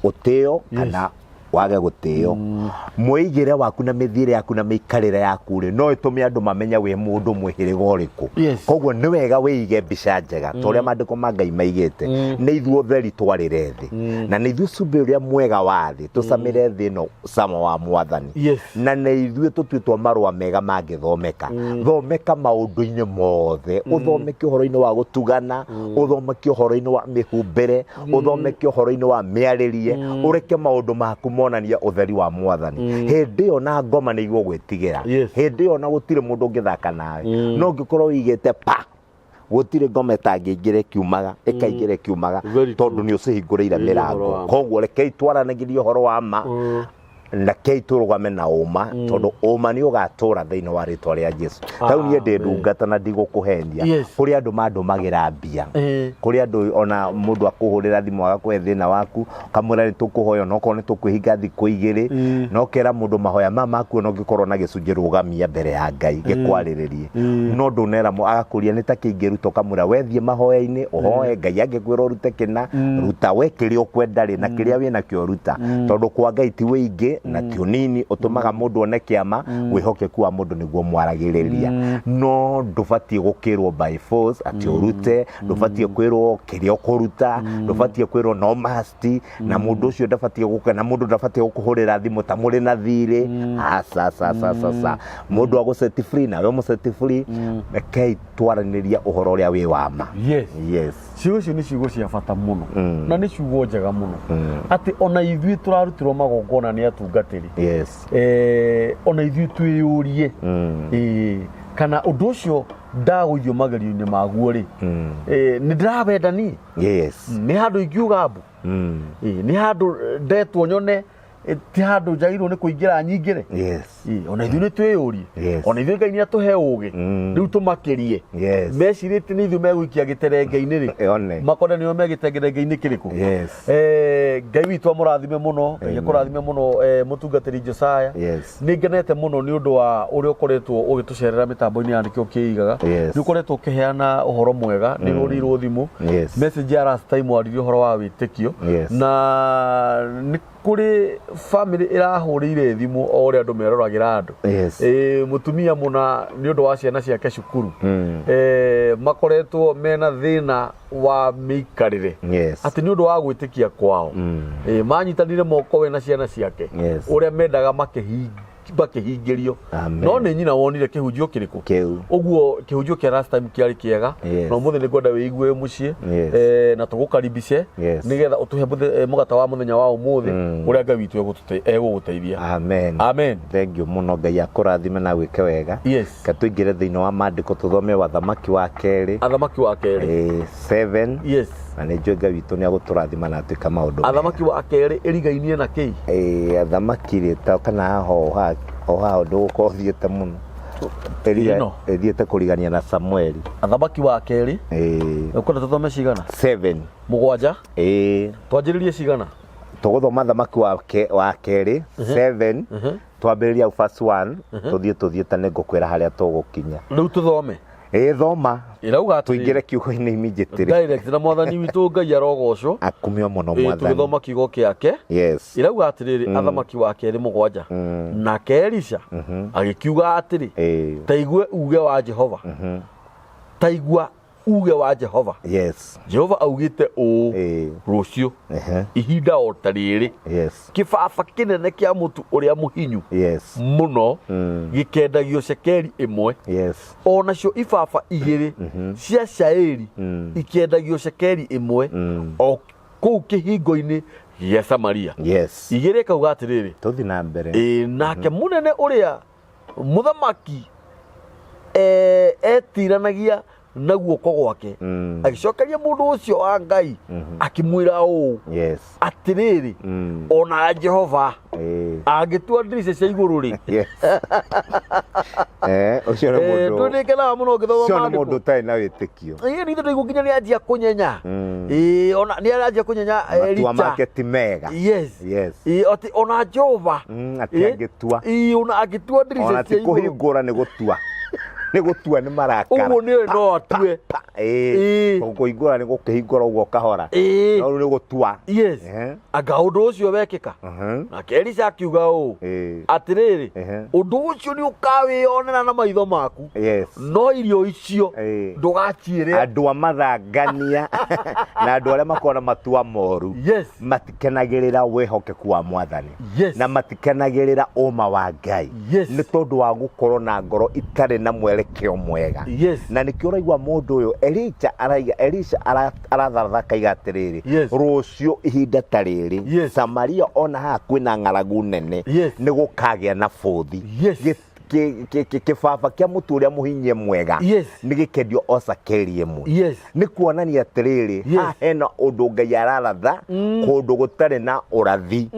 Speaker 2: uteo kana wage guteo muigire waku na mithire yaku na mikarire yaku ri no itume andu mamenya we mundu mwihiriga uriku koguo ni wega wiige mbica njega toria mandiko ma Ngai maigite ni ithuo theri twarire thi na ni ithuo cumbi uria mwega wa thi tucamire thi no cama wa mwathani na ni ithuo tutwitwo marua mega mangithomeka thomeka maundu-ini mothe uthomeke uhoro-ini wa gutugana uthomeke uhoro-ini wa mihumbire uthomeke uhoro-ini wa miaririe ureke maundu maku monania utheri wa mwathani hindi yo na ngoma ni igwo gwitigira hindi yo na gutire mundu ngithaka nawe no ngikorwo wigite pa gutire ngoma tangingire kiumaga ikaingire kiumaga tondu ni ucihingurire mirango koguo rekei twaranagirie uhoro wa ma na kei turugame na uma tondu uma ni ugatura thiini wa ritwa ria Jesu tau nie ndi ndungata na ndigukuhendia kuri andu mandumagira mbia kuri andu ona mundu akuhurira thimu agakuhe thina waku kamura ni tukuhoya no ko ni tukwihinga thiku igiri no kera mundu mahoya maku no gikorwo na gicunje rugamia mbere ya Ngai gikwarirerie no ndunera mu agakuria ni takingiruto kamura wethie mahoya-ini uhoye Ngai angikwira urute kina ruta we kiria ukwenda ri na kiria wina kio ruta tondu kwa Ngai ti wingi na ti unini utumaga mundu one kiama wihokeku wa mundu niguo mwaragiriria no ndubatie gukirwo by force ati urute ndubatie kwirwo kiria ukuruta ndubatie kwirwo no must na mundu ucio ndabatie guka na mundu ndabatie gukuhurira thimu ta muri na thiri asa mundu ago set free na we mu set free rekei twaraniria uhoro uria wi wa ma ciugo cio ni ciugo cia bata muno na ni ciugo njega muno ati ona ithui turarutirwo magongona ni atungatiri ona ithui twiyurie kana undu ucio ndaguithio magerio-ini maguo ri ni ndirabenda ni ni handu ingiuga mbu ni handu ndetwo nyone ti handu njagirwo ni kuingira nyingire ona ithui ni twiyurie ona ithui Ngai ni atuhe ugi riu tumakirie mecirite ni ithui megwikia giterenge-ini ri makone nio megiterenge-ini kiriku Ngai witu amurathime muno Ngai akurathime muno mutungatiri Josiah ni ngenete muno ni undu wa uria ukoretwo ugitucerera mitambo-ini ya ndikio kiigaga ni ukoretwo ukiheana uhoro mwega ni rurirwo thimu message ya last time waririo uhoro wa witikio na ni kuri family irahurire thimu o uri andu meroragira andu mutumia muna ni undu wa ciana ciake cukuru makoretwo mena thina wa mikarire ati ni undu wa gwitikia kwao manyitanire moko we na ciana ciake uria mendaga makihinga
Speaker 1: bakihingirio no nĩ nyina wonire kĩhunjio kĩrĩkũ ũguo kĩhunjio kĩa last time kĩarĩ kĩega no mũthĩ nĩ ngwenda wĩigue mũciĩ na tũgũkaribishe nĩgetha ũtũhe mũgata wa mũthenya wa ũmũthĩ ũrĩa Ngai witũ egũgũteithia. Amen.
Speaker 2: Thank you mũno, Ngai akũrathime na gwĩke wega. Katũingĩre thĩinĩ wa maandĩko tũthome Wathamaki wa kerĩ 7 na nĩ njũĩ Ngai witũ nĩ agũtũrathima na atwĩka maũndũ.
Speaker 1: Athamaki wa kerĩ ĩrigainie na kĩĩ?
Speaker 2: Athamaki rĩta kana haha ndũgũkorwo ũthiĩte mũno thiĩte kũrigania na Samueli.
Speaker 1: Athamaki wa kerĩ ũkwenda tũthome cigana?
Speaker 2: 7
Speaker 1: mũgwanja. Twanjĩrĩrie cigana?
Speaker 2: Tũgũthoma Athamaki wa kerĩ 7 twambĩrĩria verse 1 tũthiĩ ta nĩngũkwĩra harĩa tũgũkinya.
Speaker 1: Rĩu tũthome.
Speaker 2: Thoma tuingĩre kiugo-inĩ immediately
Speaker 1: direct na mwathani witũ Ngai arogocwo
Speaker 2: akumio mũno mwathani.
Speaker 1: Tũgĩthoma kiugo kĩake irauga atĩrĩrĩ Athamaki wa kerĩ mũgwanja. Nake Elisha agĩkiuga atĩrĩ taigue uge wa Jehova, taigua uge wa Jehova. Jehova augĩte ũũ rũciũ ihinda o ta rĩrĩ kĩbaba kĩnene kĩa mũtu ũrĩa mũhinyu mũno gĩkendagio cekeri ĩmwe, onacio ibaba igĩrĩ cia caĩri ikendagio cekeri ĩmwe o kũu kĩhingo-inĩ gĩa Samaria. Igĩrĩ kauga atĩrĩrĩ
Speaker 2: tũthi na mbere.
Speaker 1: Nake mũnene ũrĩa mũthamaki etiranagia na guoko gwake agĩcokeria mũndũ ũcio wa Ngai akĩmwĩra ũũ atĩrĩrĩ ona Jehova agĩtua ndirica cia igũrũ rĩ.
Speaker 2: Ũcio nĩ mũndũ
Speaker 1: ndũnĩkenaga mũno ũgĩthoma maandĩko.
Speaker 2: Ũcio nĩ mũndũ ũtarĩ na wĩtĩkio.
Speaker 1: Nĩ tondũ nginya nĩ anjia kũnyenya ona nĩ anjia kũnyenya
Speaker 2: matua make ti mega.
Speaker 1: Ona Jehova
Speaker 2: agĩtua
Speaker 1: ona agĩtua ndirica cia igũrũ.
Speaker 2: Ona ti kũhingũra nĩ gũtua nĩ gũtua nĩ marakara.
Speaker 1: Ũguo nĩ no atue
Speaker 2: kũhingũra nĩ gũkĩhingũra ũguo kahora no nĩ gũtua. Anga ũndũ ũcio wekĩka nake Elisha akiuga ũũ atĩrĩrĩ ũndũ ũcio nĩ ũkawĩonera na maitho maku no irio icio ndũgaciĩre andũ a mathangania na andũ arĩa makona matua moru matikenagĩrĩra wĩhokeku wa mwathani na matikenagĩrĩra ũma wa Ngai nĩ tondũ wa gũkorwo na ngoro itarĩ na mwelekeo mwega. Na nĩkĩo ũraigua mũndũ ũyũ Elisha aratharatha iga atĩrĩrĩ rũciũ ihinda ta rĩrĩ Samaria ona haha kwĩna ng'aragu nene nĩ gũkagĩa na bũthi. Kĩbaba kĩa mũtu ũrĩa mũhinyie mwega nĩ gĩkendio o cekeri ĩmwe. Nĩ kuonania atĩrĩrĩ haha hena ũndũ Ngai araratha kũndũ gũtarĩ na ũrathi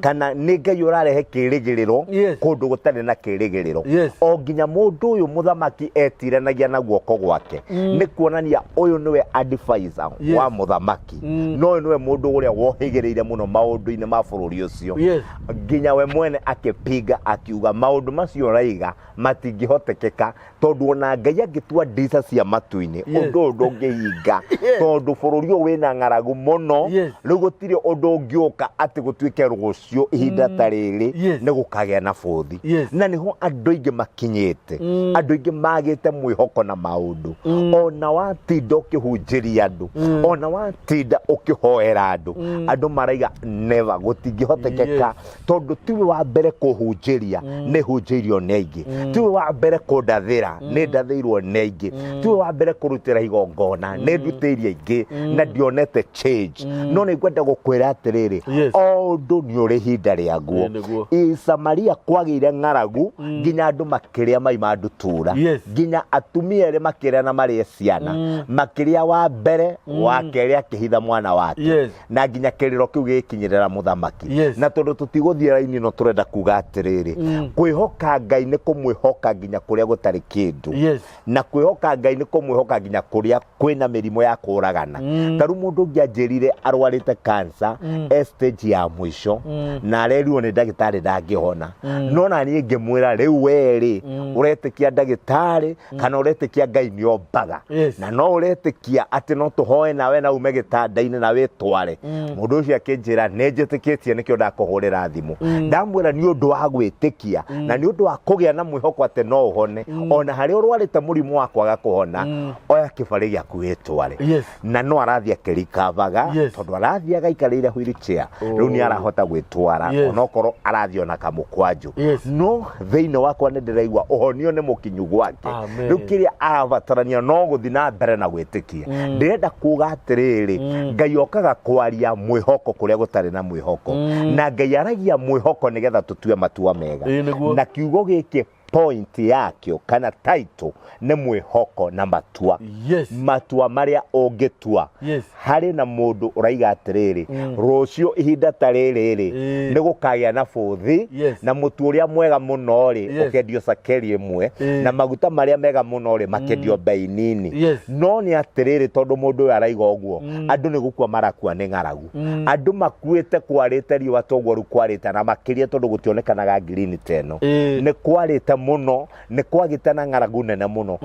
Speaker 2: kana nĩ Ngai ũrarehe kĩrĩgĩrĩro kũndũ gũtarĩ na kĩrĩgĩrĩro. O nginya mũndũ ũyũ mũthamaki etiranagia na guoko gwake nĩ kuonania ũyũ nĩwe advisor wa mũthamaki no ũyũ nĩwe mũndũ ũrĩa wohĩgĩrĩire mũno maũndũ-inĩ ma bũrũri ũcio. Nginya we mwene akĩpinga akiuga maũndũ macio ũraiga matingĩhotekeka tondũ ona Ngai angĩtua ndirica cia matu-inĩ ũndũ ũyũ ndũngĩhinga tondũ bũrũri ũyũ wĩna ng'aragu mũno. Rĩu gũtirĩ ũndũ ũngĩũka atĩ gũtuĩke rũciũ ihinda ta rĩrĩ nĩ gũkagĩa na bũthi. Na nĩho andũ aingĩ makinyĩte, andũ aingĩ magĩte mwĩhoko na maũndũ. Ona watinda ũkĩhunjĩria andũ, ona watinda ũkĩhoera andũ, andũ maraiga never gũtingĩhotekeka tondũ tiwe wa mbere kũhunjĩria nĩ hunjĩirio nĩ aingĩ, tiwe wa mbere kũndathĩra nĩ ndathĩirwo nĩ aingĩ, tiwe wa mbere kũrutĩra igongona nĩ ndutĩirie aingĩ na ndionete change. No nĩ ngwenda gũkwĩra atĩrĩrĩ o ũndũ nĩ ũrĩ ihinda rĩaguo. Samaria kwagĩire ng'aragu nginya andũ makĩrĩa mai ma ndutura, nginya atumia erĩ makĩrĩa na marĩe ciana, makĩrĩa wa mbere wa kerĩ akĩhitha mwana wake na nginya kĩrĩro kĩu gĩkinyĩrĩra mũthamaki. Na tondũ tũtigũthiĩ raini ĩno tũrenda kuga atĩrĩrĩ kwĩhoka Ngai nĩ kũmwĩhoka nginya kũrĩa gũtarĩ kĩndũ na kwĩhoka Ngai nĩ kũmwĩhoka nginya kũrĩa kwĩna mĩrimũ ya kũragana. Tarĩu mũndũ ũngĩ anjĩrire arwarĩte cancer stage ya mũico na arerirwo nĩ ndagĩtarĩ ndangĩhona, no na niĩ ngĩmwĩra rĩu werĩ ũretĩkia ndagĩtarĩ kana ũretĩkia Ngai nĩ ombaga na no ũretĩkia atĩ no tũhoe nawe na ume gĩtanda-inĩ na wĩtware. Mũndũ ũcio akĩnjĩra nĩ njĩtĩkĩtie nĩkĩo ndakũhũrĩra thimũ. Ndamwĩra nĩ ũndũ wa gwĩtĩkia na nĩ ũndũ wa kũgĩa na mwĩhoko atĩ no ũhone ona harĩa ũrwarĩte mũrimũ wa kwaga kũhona oya kĩbarĩ gĩaku wĩtware. Na no arathiĩ akĩrikavaga tondũ arathiĩ agaikarĩire wheelchair, rĩu nĩ arahota gwĩtwara. kumutwara onokoro arathio na kamukwanju no theine wakwa ni ndiraigwa ohonio ni mukinyu gwake riu kiria arabatarania no guthi na mbere na gwitikia ndirenda kuga atiriri Ngai okaga kwaria mwihoko kuria gutari na mwihoko na Ngai aragia mwihoko nigetha tutue matua mega na kiugo giki point yakyo kana title ne mwihoko na matua matua maria ongetua hari na mundu uraiga atiriri rucio ihinda tariri ni gukagya na buthi na mutu uria mwega muno ri ukendio sakeri imwe na maguta maria mega muno ri makendio bei nini no ni atiriri tondu mundu araiga oguo andu ni gukua marakua ni ngaragu andu makuite kwarite riwa togoru kwarite na makiria tondu gutionekanaga green teno ni kwarite muno ni kwagitana ngaragu nene muno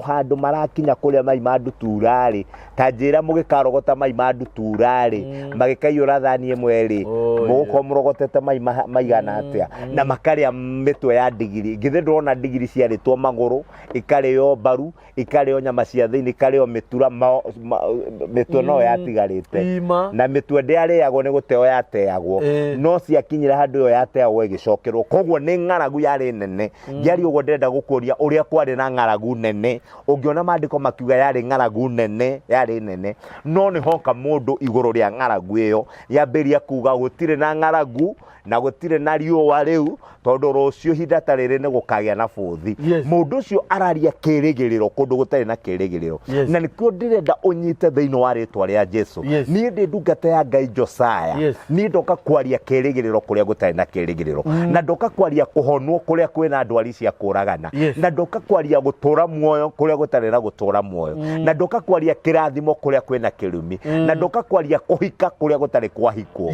Speaker 2: handu marakinya kuria mai mandu turari tanjira mugikarogota mai mandu turari magikaiyura thani imwe ri muguko murogotete mai maigana atia na makaria mitwe ya digiri ngithe ndona digiri ciaritwo maguru ikareo baru ikareo nyama cia thiini ikareo mitura mitwe no yatigarite na mitwe ndiareagwo ni guteo yateagwo no ciakinyira handu yo yateagwo igicokerwo koguo ni ngaragu yari nene yari ugo ndenda gukuria uria kwari na ngaragu nene ungiona mandiko makiuga yari ngaragu nene yari nene no ni hoka mundu iguru ria ngaragu iyo yambiria kuga gutire na ngaragu na gutire na riuwa riu tondu rucio hinda tariri ni gukagya na buthi mundu ucio araria kirigiriro kundu gutari na kirigiriro na nikio ndirenda unyite thiini wa ritwa ria Jesu ni ndi ndungata ya Ngai Josiah ni ndoka kwaria kirigiriro kuria gutari na kirigiriro na ndoka kwaria kuhonwo kuria kwina ndwari cia kuragana na ndoka kwaria gutura muoyo kuria gutari na gutura muoyo na ndoka kwaria kirathimo kuria kwina kirumi na ndoka kwaria kuhika kuria gutari kwahikwo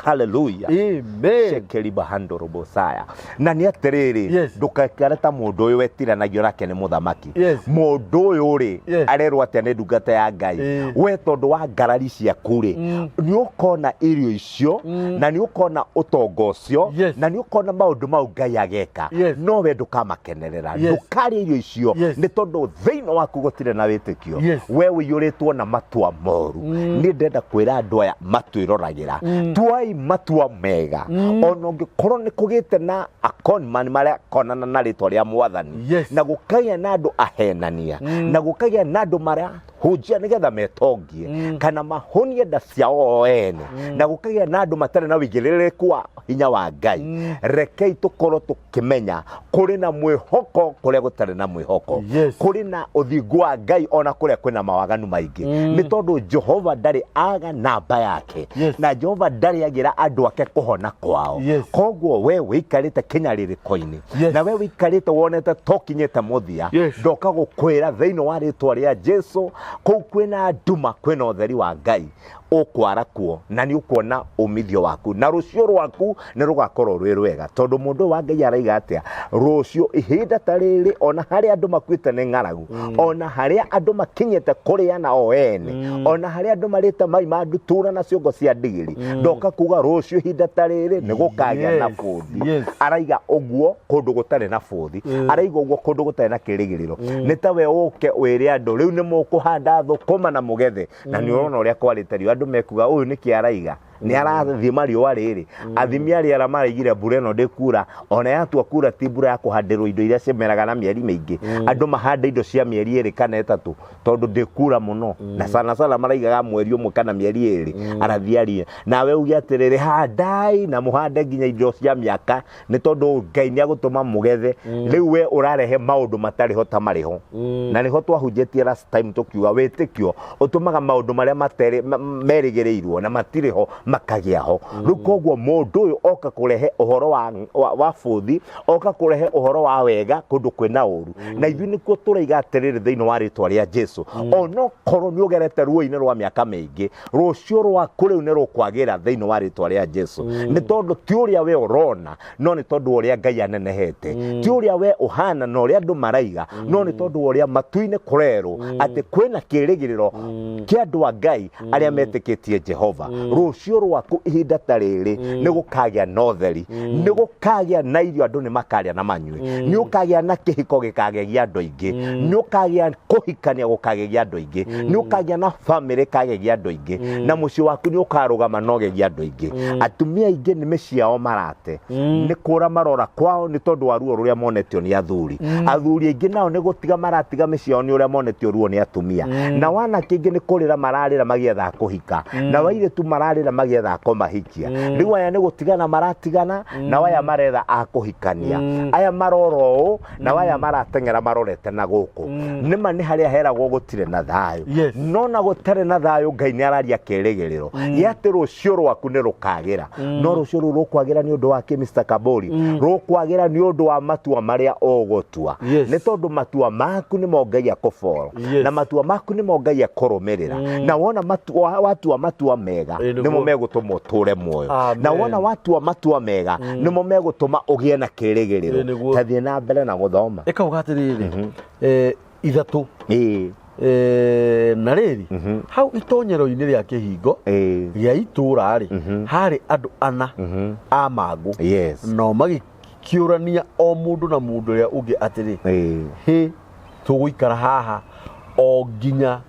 Speaker 2: Hallelujah.
Speaker 1: Amen.
Speaker 2: Shekeli bahando robosaya. Na ni atiriri ndukakare ta mundu uyu wetiranagio nake ni muthamaki. Mundu uyu ri arerwa ati ni ndungata ya Ngai. We tondu wa ngarari cia kuri ni ukona irio icio na ni ukona utongo ucio na ni ukona maundu mau Ngai ageka. No we ndukamakenerera. Ndukari irio icio ni tondu thiini waku gutire na witikio. We wiyuritwo na matua moru. Ni ndenda kwira andu aya matwirораgira. Tuai matua mega ono ngikorwo ni kugite na akonman maria konana na ritwa ria mwathani na gukagya na andu ahenania na gukagya na andu maria hujia nigetha metongie kana mahonie nda ciao ene na gukagya na andu matare na wigiririku wa hinya wa Ngai rekei tukorwo tukimenya kuri na mwihoko kuria gutare na mwihoko kuri na uthingu wa Ngai ona kuria kwina mawaganu maingi ni tondu Jehova ndari aga namba yake na Jehova ndari agira andu ake kuhona kwao koguo we wikarite kinyaririko-ini na we wikarite wonete tokinyete muthia ndoka gukwira thiini wa ritwa ria Jesu kou kwina nduma kwina utheri wa Ngai ukwara kuo na ni ukuona umithio waku na rucio rwaku ni rugakorwo rwi rwega tondu mundu wa Ngai araiga atia rucio ihinda tariri ona hari andu makwite ni ngaragu ona hari andu makinyete kuria na oene ona hari andu marite mai mandutura na ciongo cia ndigiri ndoka kuga rucio ihinda tariri ni gukagya na buthi araiga uguo kundu gutare na buthi araiga uguo kundu gutare na kirigiriro ni tawe uke wire andu riu ni mukuhanda thukuma na mugethe na ni urona uria kwarite riu andu mekuga uyu ni kiaraiga ni arathima riwa riri athimia riara maraigire mbura ino ndikura ona yatua kura ti mbura ya kuhandirwo indo iria cimeraga na mieri mingi andu mahanda indo cia mieri 2 kana 3 tondu ndikura muno na sana maraigaga mweri umwe kana mieri 2 arathiaria nawe ugi atiriri handai na muhande nginya indo cia miaka ni tondu Ngai ni agutuma mugethe riu we urarehe maundu matari hota mariho na niho twahunjetie last time tukiuga witikio utumaga maundu maria matere merigireirwo na matiriho makagiaho riu koguo mundu uyu oka kurehe uhoro wa buthi oka kurehe uhoro wa wega kundu kwina uru na ithu nikuo turaiga atiriri thiini wa ritwa ria Jesu ono korwo ni ugerete ruo-ini rwa miaka mingi rucio rwaku riu ni rukwagira thiini wa ritwa ria Jesu ni tondu ti uria we urona no ni tondu uria Ngai anenehete ti uria we uhana no uria andu maraiga no ni tondu uria matu-ini kurero ati kwina kirigiriro kia andu a Ngai aria metikitie Jehova rucio rwaku ihinda ta riri ni gukagia na utheri ni gukagia na irio andu ni makaria na manyui ni ukagia na kihiko gikagegia andu aingi ni ukagia kuhikania gukagegia andu aingi ni ukagia na family kagegia andu aingi na mucio waku ni ukarugama no gegia andu aingi atumia aingi ni miciao marate ni kura marora kwao ni tondu wa ruo ruria monetio ni athuri athuri aingi nao ni gutiga maratiga miciao ni uria monetio ruo ni atumia na wana kingi ni kurira mararira magietha kuhika na waire tu mararira magietha kumahikia riu aya ni gutigana maratigana na waya maretha akuhikania aya maroro na waya maratengera marorete na guku nima ni haria heragwo gutire na thayo no na gutare na thayo Ngai ni araria kerigiriro yate rucio rwaku ni rukagira no rucio rukwagira ni undu wake Mr. Kabori rukwagira ni undu wa matua maria ogotua ni tondu matua maku ni mongagia kuforo na matua maku ni mongagia kurumirira na wona watu wa matua mega nimo megutuma uture muoyo na wona watu wa matua mega nimo megutuma ugie na kerigiriro tathie na mbere na guthoma
Speaker 1: eka ugatiriri ithatu na riri hau itonyero-ini ria kihingo gia itura ri hari andu ana a Mangu no magikiurania o mundu na mundu ria ungi atiri hi tuguikara haha o nginya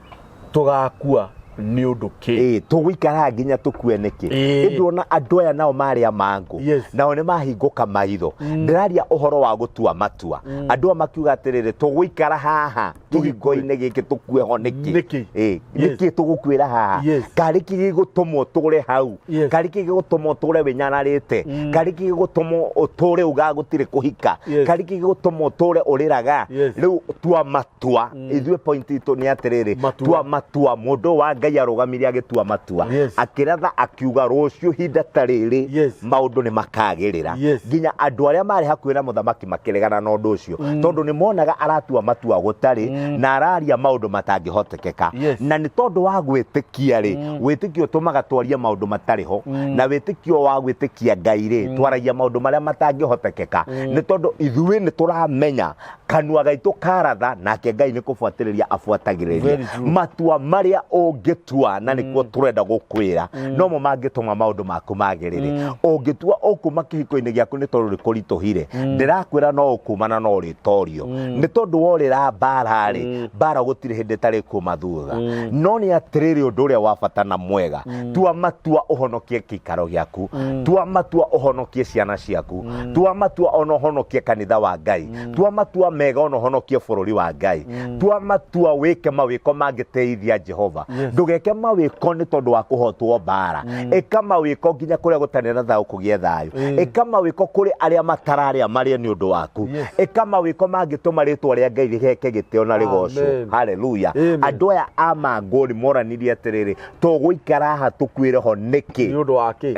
Speaker 1: tugakua ni undu ki
Speaker 2: tuguikara nginya tukue niki ndona andu aya nao mari a Mangu nao ni mahinguka maitho ndiraria uhoro wa gutua matua andu a makiuga atiriri tuguikara haha kihingo-ini giki tukue ho niki niki tugukwira haha kariki gigutumwo ture hau kariki gigutumwo ture winyanarite kariki gigutumwo uture uga gutire kuhika kariki gigutumwo ture uriraga riu tua matua ithue point itu ni atiriri tua matua mundu wa Ngai arugamiria agitua matua akiratha akiuga rucio hinda tariri maundu ni makagirira nginya andu aria mari hakuira muthamaki makiregana na undu ucio tondu ni monaga aratua matua gutari na araria maundu matangihotekeka na ni tondu wa gwitikia ri witikio tumaga twaria maundu matariho na witikio wa gwitikia Ngai ri twaragia maundu maria matangihotekeka ni tondu ithuĩ ni turamenya kanua gaitu karatha nake Ngai ni kufuatiriria afuatagiriria matua maria ungitua na nikuo turenda gukwira no mo mangituma maundu maku magirire ungitua ukuma kihiko-ini giaku ni tondu rikurituhire ndirakwira no ukumana no ritorio ni tondu worira mbara ri mbara gutire hindi tari kuma thutha no ni atiriri undu uria wa bata na mwega tua matua uhonokie kikaro giaku tua matua uhonokie ciana ciaku tua matua ono honokie kanitha wa Ngai tua matua mega ono honokie bururi wa Ngai tua matua wike mawiko mangiteithia Jehova ndugeke mawiko ni tondu wa kuhotwo mbara eka mawiko nginya kuria gutanira thayo kugie thayo eka mawiko kuri aria matararia maria ni undu waku eka mawiko mangituma ritwa ria Ngai riheke gitio na rigoco haleluya andu aya a Mangu ni moranirie atiriri tuguikara ha tukwire ho niki
Speaker 1: ni undu wake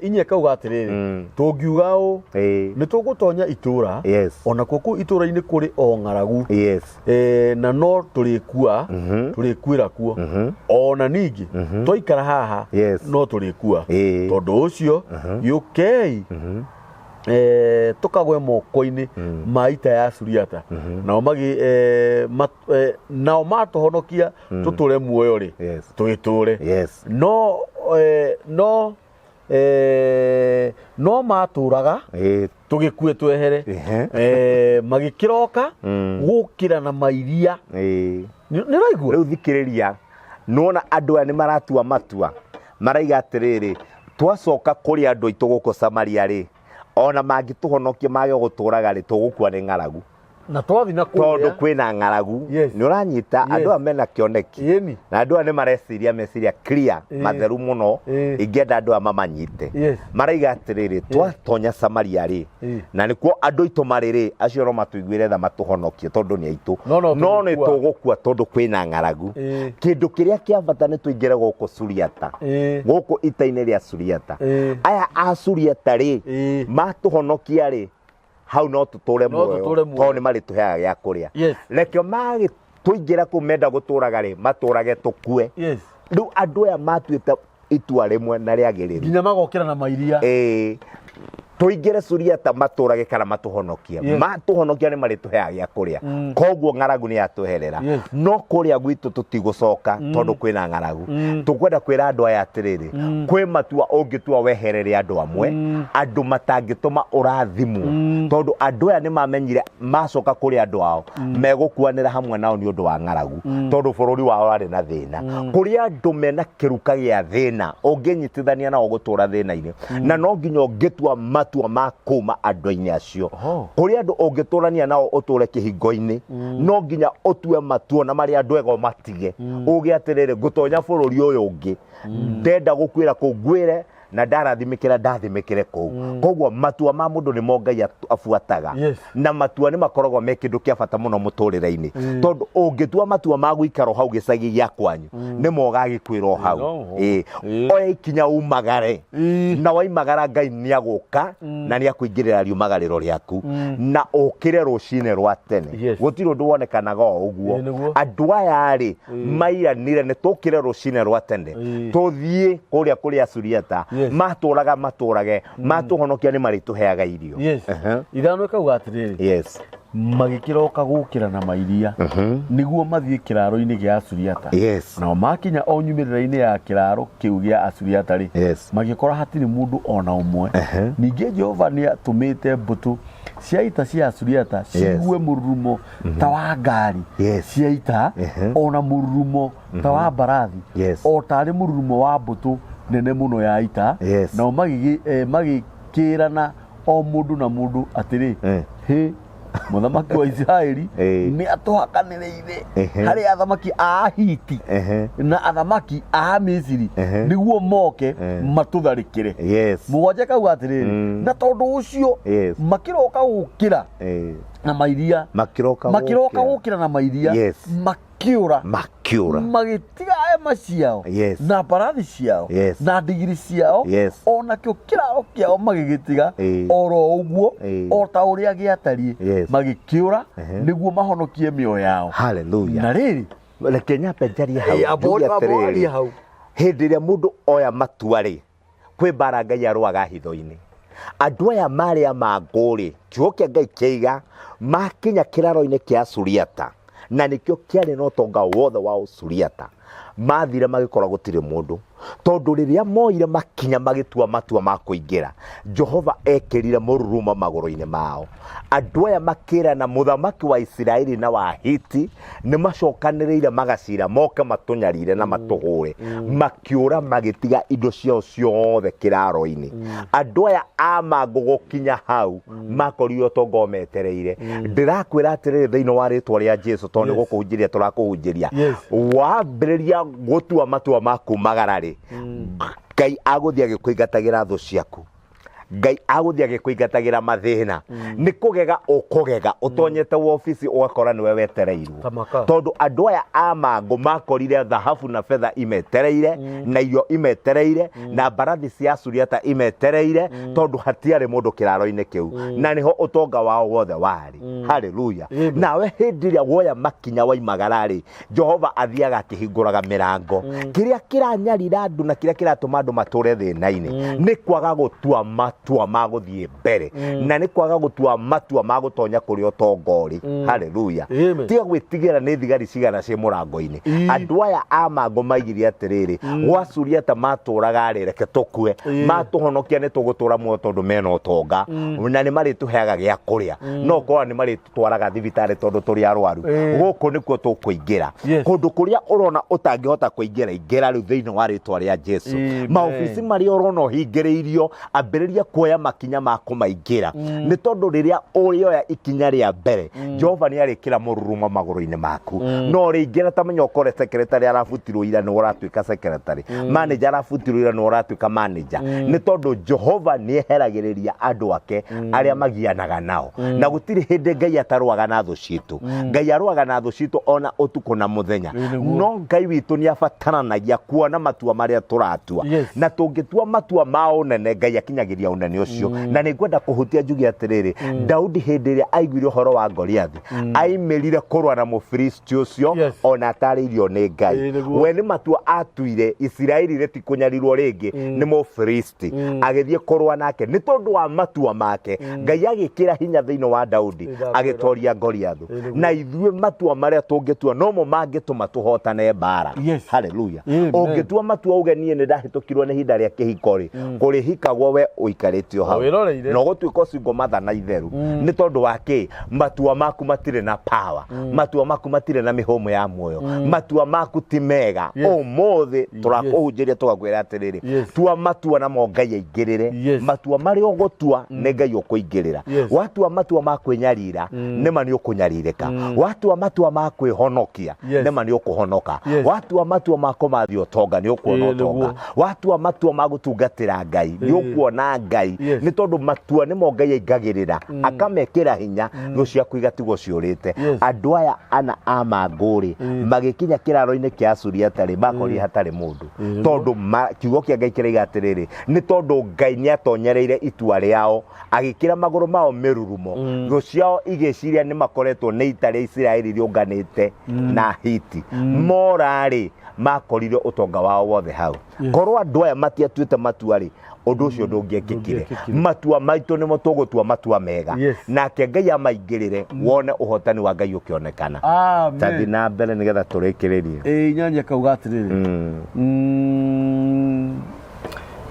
Speaker 1: inye kauga atiriri tungiuga u ni tugutonya itura ona kuku itura-ini kuri o ng'aragu na no turikua turikwira kuo ona ningi twaikara haha no turikua tondu ucio yukei tukagwe moko-ini maita ya Suriata nao magi nao matuhonokia tuture muoyo ri tugiture no maturaga tugikue twehere magikiroka gukira na mairia ni raigua
Speaker 2: riu thikiriria nona andu aya ni maratua matua maraiga atiriri twacoka kuri andu aitu guku Samaria ri ona mangituhonokia mage guturaga ri tugukua ni ng'aragu
Speaker 1: na twathi na kuria
Speaker 2: tondu kwina ng'aragu ni uranyita andu a mena kioneki na andu ni mareciria meciria clear matheru muno ingenda andu a mamanyite maraiga atiriri twatonya Samaria ri na nikuo andu aitu mariri acio no matuiguire tha matuhonokie tondu ni aitu no ni tugukua tondu kwina ng'aragu kindu kiria kia bata ni tuingire guku Suriata guku ita-ini ria Suriata aya a Suriata ri matuhonokia ri hau no tuture muoyo to ni mari tuheaga gya kuria rekio magi tuingira kumenda guturaga ri maturage tukue riu andu aya matuite itua rimwe na riagiriru
Speaker 1: nginya magokira na mairia
Speaker 2: tuingire Suriata maturage kana matuhonokia matuhonokia ni marituheaga gya kuria koguo ng'aragu ni yatuherera no kuria gwitu tutigucoka tondu kwina ng'aragu tukwenda kwira andu aya atiriri kwi matua ungitua weherere andu amwe andu matangituma urathimwo tondu andu aya ni mamenyire macoka kuri andu ao megukwanira hamwe nao ni undu wa ng'aragu tondu bururi wao ari na thina kuri andu mena kiruka gya thina unginyitithania nao gutura thina-ini na no nginya ungitua matua ma kuma andu-ini acio kuri andu ungiturania nao uture kihingo-ini no nginya utue matua na mari andu ego matige uge atiriri gutonya bururi uyu ungi ndenda gukwira kungwire na ndarathimikira ndathimikire kou koguo matua ma mundu ni mo Ngai afuataga na matua ni makoragwo me kindu kia bata muno muturire-ini tondu ungitua matua ma guikara hau gicagi gia kwanyu ni mo gagikwirwo hau oya ikinya umagare na waimagara Ngai ni aguka na ni akuingirira riumagariro riaku na ukire rucine rwa tene gutiri undu wonekanaga uguo andu aya ri mairanire ni tukire rucine rwa tene tuthie kuria Suriata maturaga matuhonokia ni marituheaga irio
Speaker 1: ithano kauga atiriri magikiroka gukira na mairia niguo mathie kiraro-ini gia Suriata nao makinya o nyumirira-ini ya kiraro kiu gia Asuriata ri magikora hatiri mundu ona umwe ninge Jehova ni atumite mbutu cia ita cia Suriata cigue mururumo ta wa ngari cia ita ona mururumo ta wa mbarathi o tari mururumo wa mbutu nene muno ya ita nao magikirana o mundu na mundu atiri muthamaki wa Israeli ni atuhakaniriire hari athamaki a Hiti na athamaki a Misiri niguo moke matutharikire mugwanja kauga atiriri na tondu ucio makiroka gukira na mairia makiroka gukira na mairia makiura magitiga ema ciao na mbarathi ciao na ndigiri ciao ona kio kiraro kiao magigitiga oro uguo o ta uria giatari magikiura niguo mahonokie mioyo yao
Speaker 2: haleluya
Speaker 1: na riri
Speaker 2: reke nyambe njarie hau hindi ria mundu oya matua ri kwi mbara Ngai arwaga hitho-ini andu aya mari amanguri kiugo kia Ngai kiiga makinya kiraro-ini kia Suriata na nikio kiari no tonga wothe wa Suriata mathire magikora gutire mundu tondu riria moire makinya magitua matua ma kuingira Jehova ekirire mururuma maguru-ini mao andu aya makira na muthamaki wa Israeli na wa Hiti ni macokaniriire magacira moke matunyarire na matuhure makiura magitiga indo ciao ciothe kiraro-ini andu aya amangu gukinya hau makorio tongo metereire ndirakwira atiriri thiini wa ritwa ria Jesu tondu gukuhunjiria turakuhunjiria wambiriria gutua matua ma kumagarari Ngai aguthia agikuingatagira thu ciaku Ngai aguthia agikuingatagira mathina ni kugega ukugega utonyete ofisi ugakora niwe wetereirwo tondu andu aya amangu makorire dhahabu na fedha imetereire na irio imetereire na mbarathi cia Suriata imetereire tondu hatiari mundu kiraro-ini kiu na niho utonga wao wothe wari haleluya nawe hindi ria woya makinya waimagarari Jehova athiaga akihinguraga mirango kiria kiranyarira andu na kiria kiratuma andu mature thina-ini ni kwaga gutua matua ma guthie mbere na ni kwaga gutua matua ma gutonya kuri utongori haleluya tiga gwitigira ni thigari cigana cie murango-ini andu aya amangu maigire atiriri gwa Suriata maturaga reke tukue matuhonokia ni tugutura muo tondu mena utonga na ni marituheaga gia kuria no kwa ni maritutwaraga thibitari tondu turi arwaru guku nikuo tukuingira kundu kuria urona utangihota kuingira ingira riu thiini wa ritwa ria Jesu maofici mari urona hingiriirio ambiriria kuoya makinya ma kumaingira ni tondu riria urioya ikinya ria mbere Jehova ni arikira mururuma maguru-ini maku no ringira tamenya ukore secretary arafutirwo ira ni uratuika secretary manager arafutirwo ira ni uratuika manager ni tondu Jehova ni eheragiriria andu ake aria magianaga nao na gutiri hindi Ngai atarwaga na thu citu Ngai arwaga na thu citu ona utuku na muthenya no Ngai witu ni abataranagia kuona matua maria turatua na tungitua matua mao nene Ngai akinyagiria munene ucio na nĩngwenda kũhutia njuge atĩrĩrĩ Daudi hĩndĩ ĩrĩa aiguire ũhoro wa Goliathi aimerire kũrũa na Mũfilisti ũcio ona atarĩirio nĩ Ngai we nĩ matua atuire Isiraeli rĩtikũnyarirwo rĩngĩ nĩ Mũfilisti agĩthiĩ kũrũa nake nĩ tondũ wa matua make Ngai agĩkĩra hinya thĩinĩ wa Daudi agĩtoria Goliathi na ithuĩ matua marĩa tũngĩtua nomo mangĩtũma tũhotane mbara haleluya ũngĩtua matua uge niĩ nĩ ndahĩtũkirwo nĩ hinda rĩa kĩhiko kũrĩhikagwo we ũikarĩte o hau no gũtuĩka ũcingo mathana itheru nĩ tondũ wa kĩ matua maku matirĩ na power matua maku matirĩ na mĩhũmũ ya muoyo matua maku ti mega ũmũthĩ tũrakũhunjĩria tũgakwĩra atĩrĩrĩ tua matua namo Ngai aingĩrĩre matua marĩa ũgũtua nĩ Ngai ũkũingĩrĩra watua matua ma kwĩnyarira nĩma nĩ ũkũnyarirĩka watua matua ma kwĩhonokia nĩma nĩ ũkũhonoka watua matua ma kũmathia ũtonga nĩ ũkuona ũtonga watua matua ma gũtungatĩra Ngai nĩ ũkuona Ngai nĩ tondũ matua nĩmo Ngai aingagĩrĩra akamekĩra hinya thũ ciaku igatigwo ciũrĩte andũ aya ana a Mangũrĩ magĩkinya kĩraro-inĩ kĩa Suriata makorire hatarĩ mũndũ tondũ kiugo kĩa Ngai kĩraiga atĩrĩrĩ nĩ tondũ Ngai nĩ atonyereire itua rĩao agĩkĩra magũrũ mao mĩrurumo thũ ciao igĩciria nĩ makoretwo nĩ ita rĩa Isiraeli rĩũnganĩte na Hiti morarĩ makorire ũtonga wao wothe hau korwo andũ aya matiatuĩte matua ũndũ ũcio ndũngĩekĩkire matua maitũ nĩmo tũgũtua matua mega nake Ngai amaingĩrĩre wone ũhotani wa Ngai ũkĩonekana tathi na mbere nĩgetha tũrĩkĩrĩrie
Speaker 1: inyanya kauga atĩrĩrĩ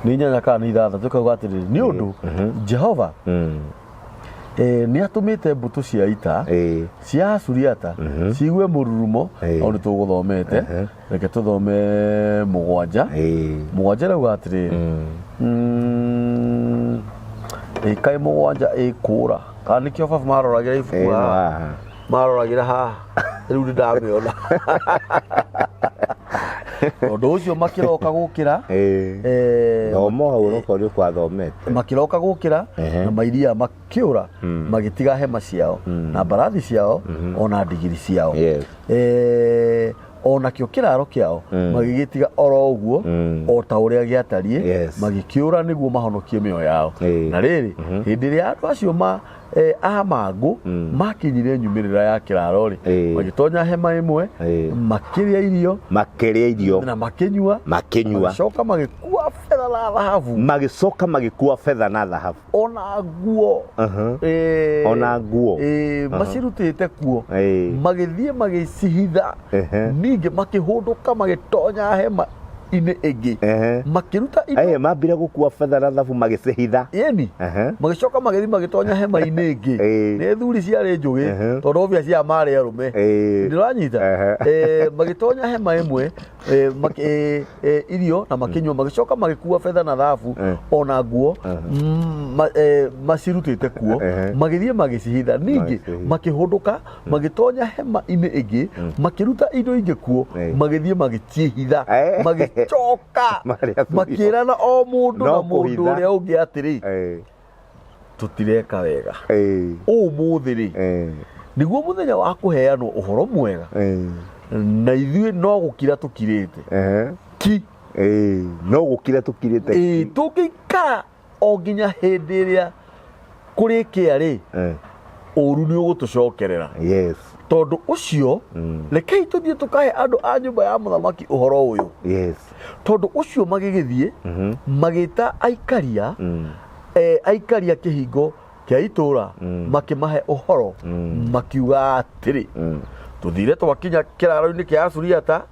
Speaker 1: nĩ inyanya kana nĩ ithathatũ kauga atĩrĩrĩ nĩ ũndũ Jehova nĩ atũmĩte mbũtũ cia ita cia Suriata cigue mũrurumo o nĩ tũgũthomete reke tũthome mũgwanja rauga atĩrĩrĩ kaĩ mũgwanja ĩkũra kana nĩkĩo baba maroragĩra ibuku maroragĩra haha rĩu ndamĩona ũndũ ũcio makĩroka gũkĩra
Speaker 2: thomo hau ũrokori kwathomete
Speaker 1: makĩroka gũkĩra na mairia makĩũra magĩtiga hema ciao na mbarathi ciao ona ndigiri ciao ona kĩo kĩraro kĩao magĩgĩtiga oro ũguo o ta ũrĩa gĩatariĩ magĩkĩũra nĩguo mahonokie mĩoyo yao na rĩrĩ hĩndĩ ĩrĩa andũ acio Amangũ makinyire nyumĩrĩra ya kĩraro magĩtonya hema ĩmwe makĩrĩa irio na makĩnyua magĩcoka magĩkua betha na thahabu ona nguo macirutĩte kuo magĩthiĩ magĩcihitha ningĩ makĩhũndũka magĩtonya hema ine ĩngĩ makĩruta
Speaker 2: indo mambire gũkua betha na thahabu magĩcihitha
Speaker 1: magĩcoka magĩthiĩ magĩtonya hema-inĩ ĩngĩ nĩ thuri ciarĩ njũgĩ tondũ obvious ya marĩ arũme ndĩranyita magĩtonya hema ĩmwe irio na makĩnyua magĩcoka magĩkua betha na thahabu ona nguo macirutĩte kuo magĩthiĩ magĩcihitha ningĩ makĩhũndũka magĩtonya hema-inĩ ĩngĩ makĩruta indo ingĩ kuo magĩthiĩ magĩciĩhitha magĩcoka makĩrana o mũndũ na mũndũ ũrĩa ũngĩ atĩrĩ tũtireka wega ũmũthĩ nĩguo mũthenya wa kũheanwo ũhoro mwega na ithuĩ no gũkira tũkirĩte
Speaker 2: no gũkira tũkirĩte
Speaker 1: tũngĩikara o nginya hĩndĩ ĩrĩa kũrĩkĩa ũru nĩ ũgũtũcokerera tondũ ũcio rekei tũthiĩ tũkahe andũ a nyũmba ya mũthamaki ũhoro ũyũ tondũ ũcio magĩgĩthiĩ magĩta aikaria kĩhingo kĩa itũũra makĩmahe ũhoro makiuga atĩrĩ tũthire twakinya kĩraro-inĩ kĩa Suriata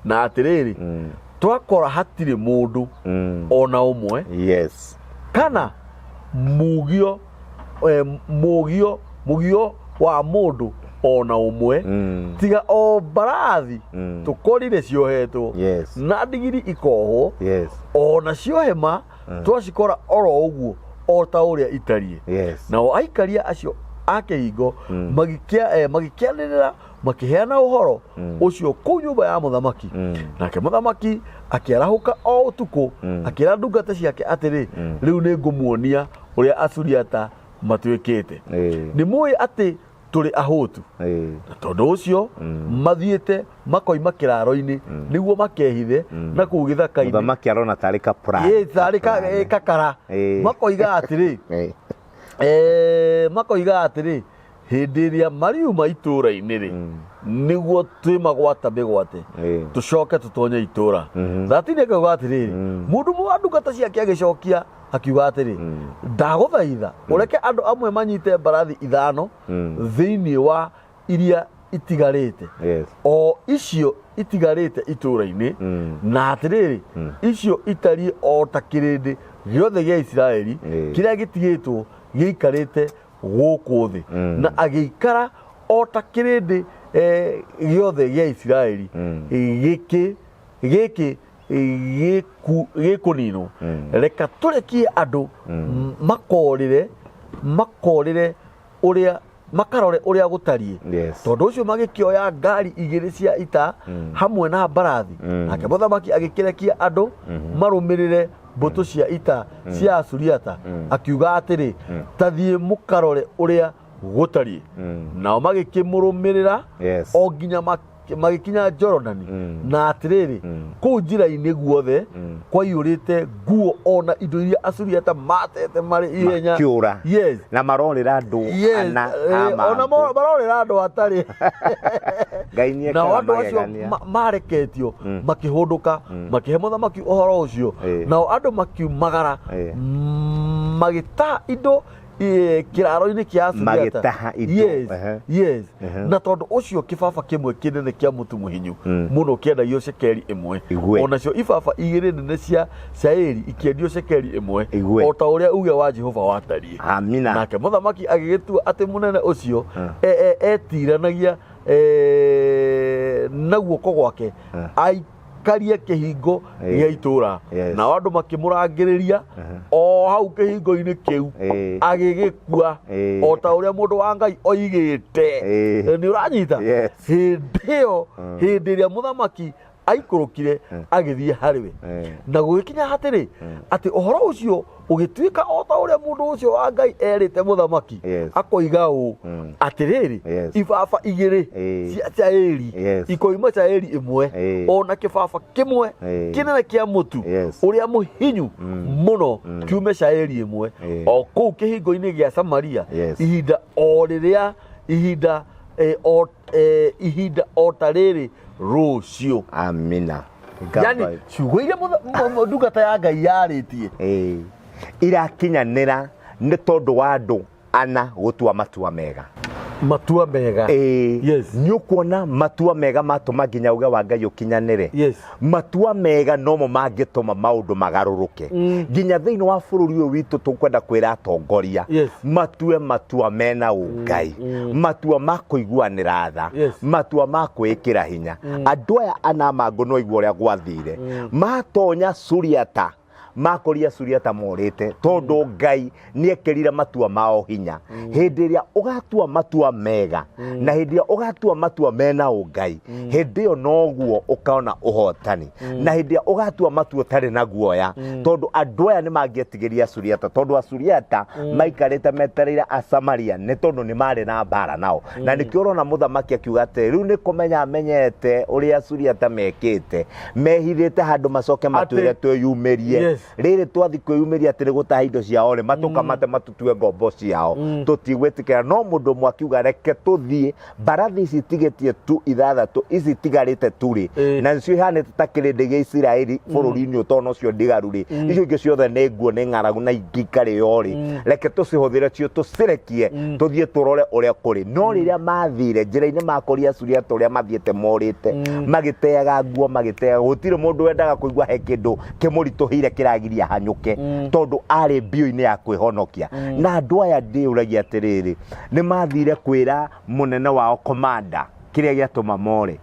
Speaker 1: na atĩrĩrĩ twakora hatirĩ mũndũ ona ũmwe kana mugio wa mũndũ ona ũmwe tiga o mbarathi tũkorire ciohetwo na ndigiri ikohwo ona cio hema twacikora oro ũguo o ta ũrĩa itariĩ nao aikaria acio a kĩhingo magĩkĩanĩrĩra makĩheana ũhoro ũcio kũu nyũmba ya mũthamaki nake mũthamaki akĩarahũka o ũtukũ akĩra ndungata ciake atĩrĩ rĩu nĩ ngũmuonia ũrĩa Asuriata matuĩkĩte nĩ mũĩ atĩ tũrĩ ahũtu na tondũ ũcio mathiĩte makoima kĩraro-inĩ nĩguo makehithe na kũu gĩthaka-inĩ
Speaker 2: mũthamaki arona tarĩ ka plan
Speaker 1: tarĩ kakara makoiga atĩrĩ hĩndĩ ĩrĩa mariuma itũũra-inĩ rĩ nĩguo twĩmagwata mĩgwate tũcoke tũtonye itũũra thatini akauga atĩrĩrĩ mũndũ wa ndungata ciake agĩcokia akiuga atĩrĩ ndagũthaitha ũreke andũ amwe manyite mbarathi 5 thĩinĩ wa iria itigarĩte o icio itigarĩte itũũra-inĩ na atĩrĩrĩ icio itariĩ o ta kĩrĩndĩ gĩothe gĩa Isiraeli kĩrĩa gĩtigĩtwo gĩikarĩte gũkũ thĩ na agĩikara o ta kĩrĩndĩ gĩothe gĩa Isiraeli gĩkĩ gĩkũninwo reka tũrekie andũ makorĩre ũrĩa makarore ũrĩa gũtariĩ tondũ ũcio magĩkĩoya ngari 2 cia ita hamwe na mbarathi nake mũthamaki agĩkĩrekia andũ marũmĩrĩre mbũtũ cia ita cia Asuriata akiuga atĩrĩ tathiĩ mũkarore ũrĩa gũtariĩ nao magĩkĩmũrũmĩrĩra o nginya magĩkinya Jorodani na atĩrĩrĩ kũu njĩra-inĩ guothe kwaiyũrĩte nguo ona indo iria Asuriata matete marĩ ihenya
Speaker 2: na marorĩra andũ
Speaker 1: ona marorĩra andũ atarĩ na andũ acio mareketio makĩhũndũka makĩhe mũthamaki ũhoro ũcio nao andũ makiumagara magĩtaha indo kĩraro-inĩ kĩa Asuriata na tondũ ũcio kĩbaba kĩmwe kĩnene kĩa mũtu mũhinyu mũno kĩendagio cekeri 1 onacio ibaba 2 nene cia caĩri ikĩendio cekeri 1 o ta ũrĩa uge wa Jehova watariĩ nake mũthamaki agĩgĩtua atĩ mũnene ũcio etiranagia na guoko gwake karia kĩhingo gĩa itũũra na andũ makĩmũrangĩrĩria o hau kĩhingo-inĩ kĩu agĩgĩkua o ta ũrĩa mũndũ wa Ngai oigĩte nĩ ũranyita hĩndĩ ĩrĩa mũthamaki aikũrũkire agĩthiĩ harĩwe na gũgĩkinya hatĩrĩ atĩ ũhoro ũcio ũgĩtuĩka o ta ũrĩa mũndũ ũcio wa Ngai erĩte mũthamaki akoiga ũũ atĩrĩrĩ ibaba 2 cia caĩri ikoima caĩri 1 ona kĩbaba kĩmwe kĩnene kĩa mũtu ũrĩa mũhinyu mũno kiume caĩri 1 o kũu kĩhingo-inĩ gĩa Samaria ihinda o rĩrĩa ihinda o ta rĩrĩ rũciũ yani ciugo iria ndungata ya Ngai yarĩtie
Speaker 2: irakinyanĩra nĩ tondũ wa andũ ana gũtua matua mega nĩ ũkuona matua mega matũma nginya uge wa Ngai ũkinyanĩre matua mega nomo mangĩtũma maũndũ magarũrũke nginya thĩinĩ wa bũrũri ũyũ witũ tũkwenda kwĩra atongoria matue matua mena ũngai matua ma kũiguanĩra tha matua ma kwĩkĩra hinya andũ aya ana mangũ no igua ũrĩa gwathire matonya Suriata makoria Suriata morĩte tondũ Ngai nĩekĩrire matua mao hinya hĩndĩ ĩrĩa ũgatua matua mega na hĩndĩ ĩrĩa ũgatua matua mena ũngai hĩndĩ ĩyo noguo ũkaona ũhotani na hĩndĩ ĩrĩa ũgatua matua ũtarĩ na guoya tondũ andũ aya nĩ mangĩetigĩria Suriata tondũ Asuriata maikarĩte metereire Asamaria nĩ tondũ nĩ marĩ na mbara nao na nĩkĩo ũrona mũthamaki akiuga atĩ rĩu nĩ kũmenya amenyete ũrĩa Suriata mekĩte mehithĩte handũ macoke matwĩre twĩyumĩrie rĩrĩ twathi kwĩyumĩria atĩ nĩ gũtaha indo ciao rĩ matũkamate matutue ngombo ciao tũtigwĩtĩkĩra no mũndũ ũmwe akiuga reke tũthiĩ mbarathi ici itigĩtie tu 6 ici itigarĩte tu rĩ na nĩcio ihanĩte ta kĩrĩndĩ gĩa Isiraeli bũrũri-inĩ ũtona ũcio ndigaru rĩ icio ingĩ ciothe nĩ nguo nĩ ng'aragu na ingĩ ikarĩo rĩ reke tũcihũthĩre cio tũcirekie tũthiĩ tũrore ũrĩa kũrĩ no rĩrĩa mathire njĩra-inĩ makoria Suriata ũrĩa mathiĩte morĩte magĩteaga nguo magĩteaga gũtirĩ mũndũ wendaga kũigua he kĩndũ kĩmũritũhĩire kĩragiria hanyũke tondũ arĩ mbio-inĩ ya kwĩhonokia na andũ aya ndĩũragia atĩrĩrĩ nĩ mathire kwĩra mũnene wao komanda kĩrĩa gĩatũma more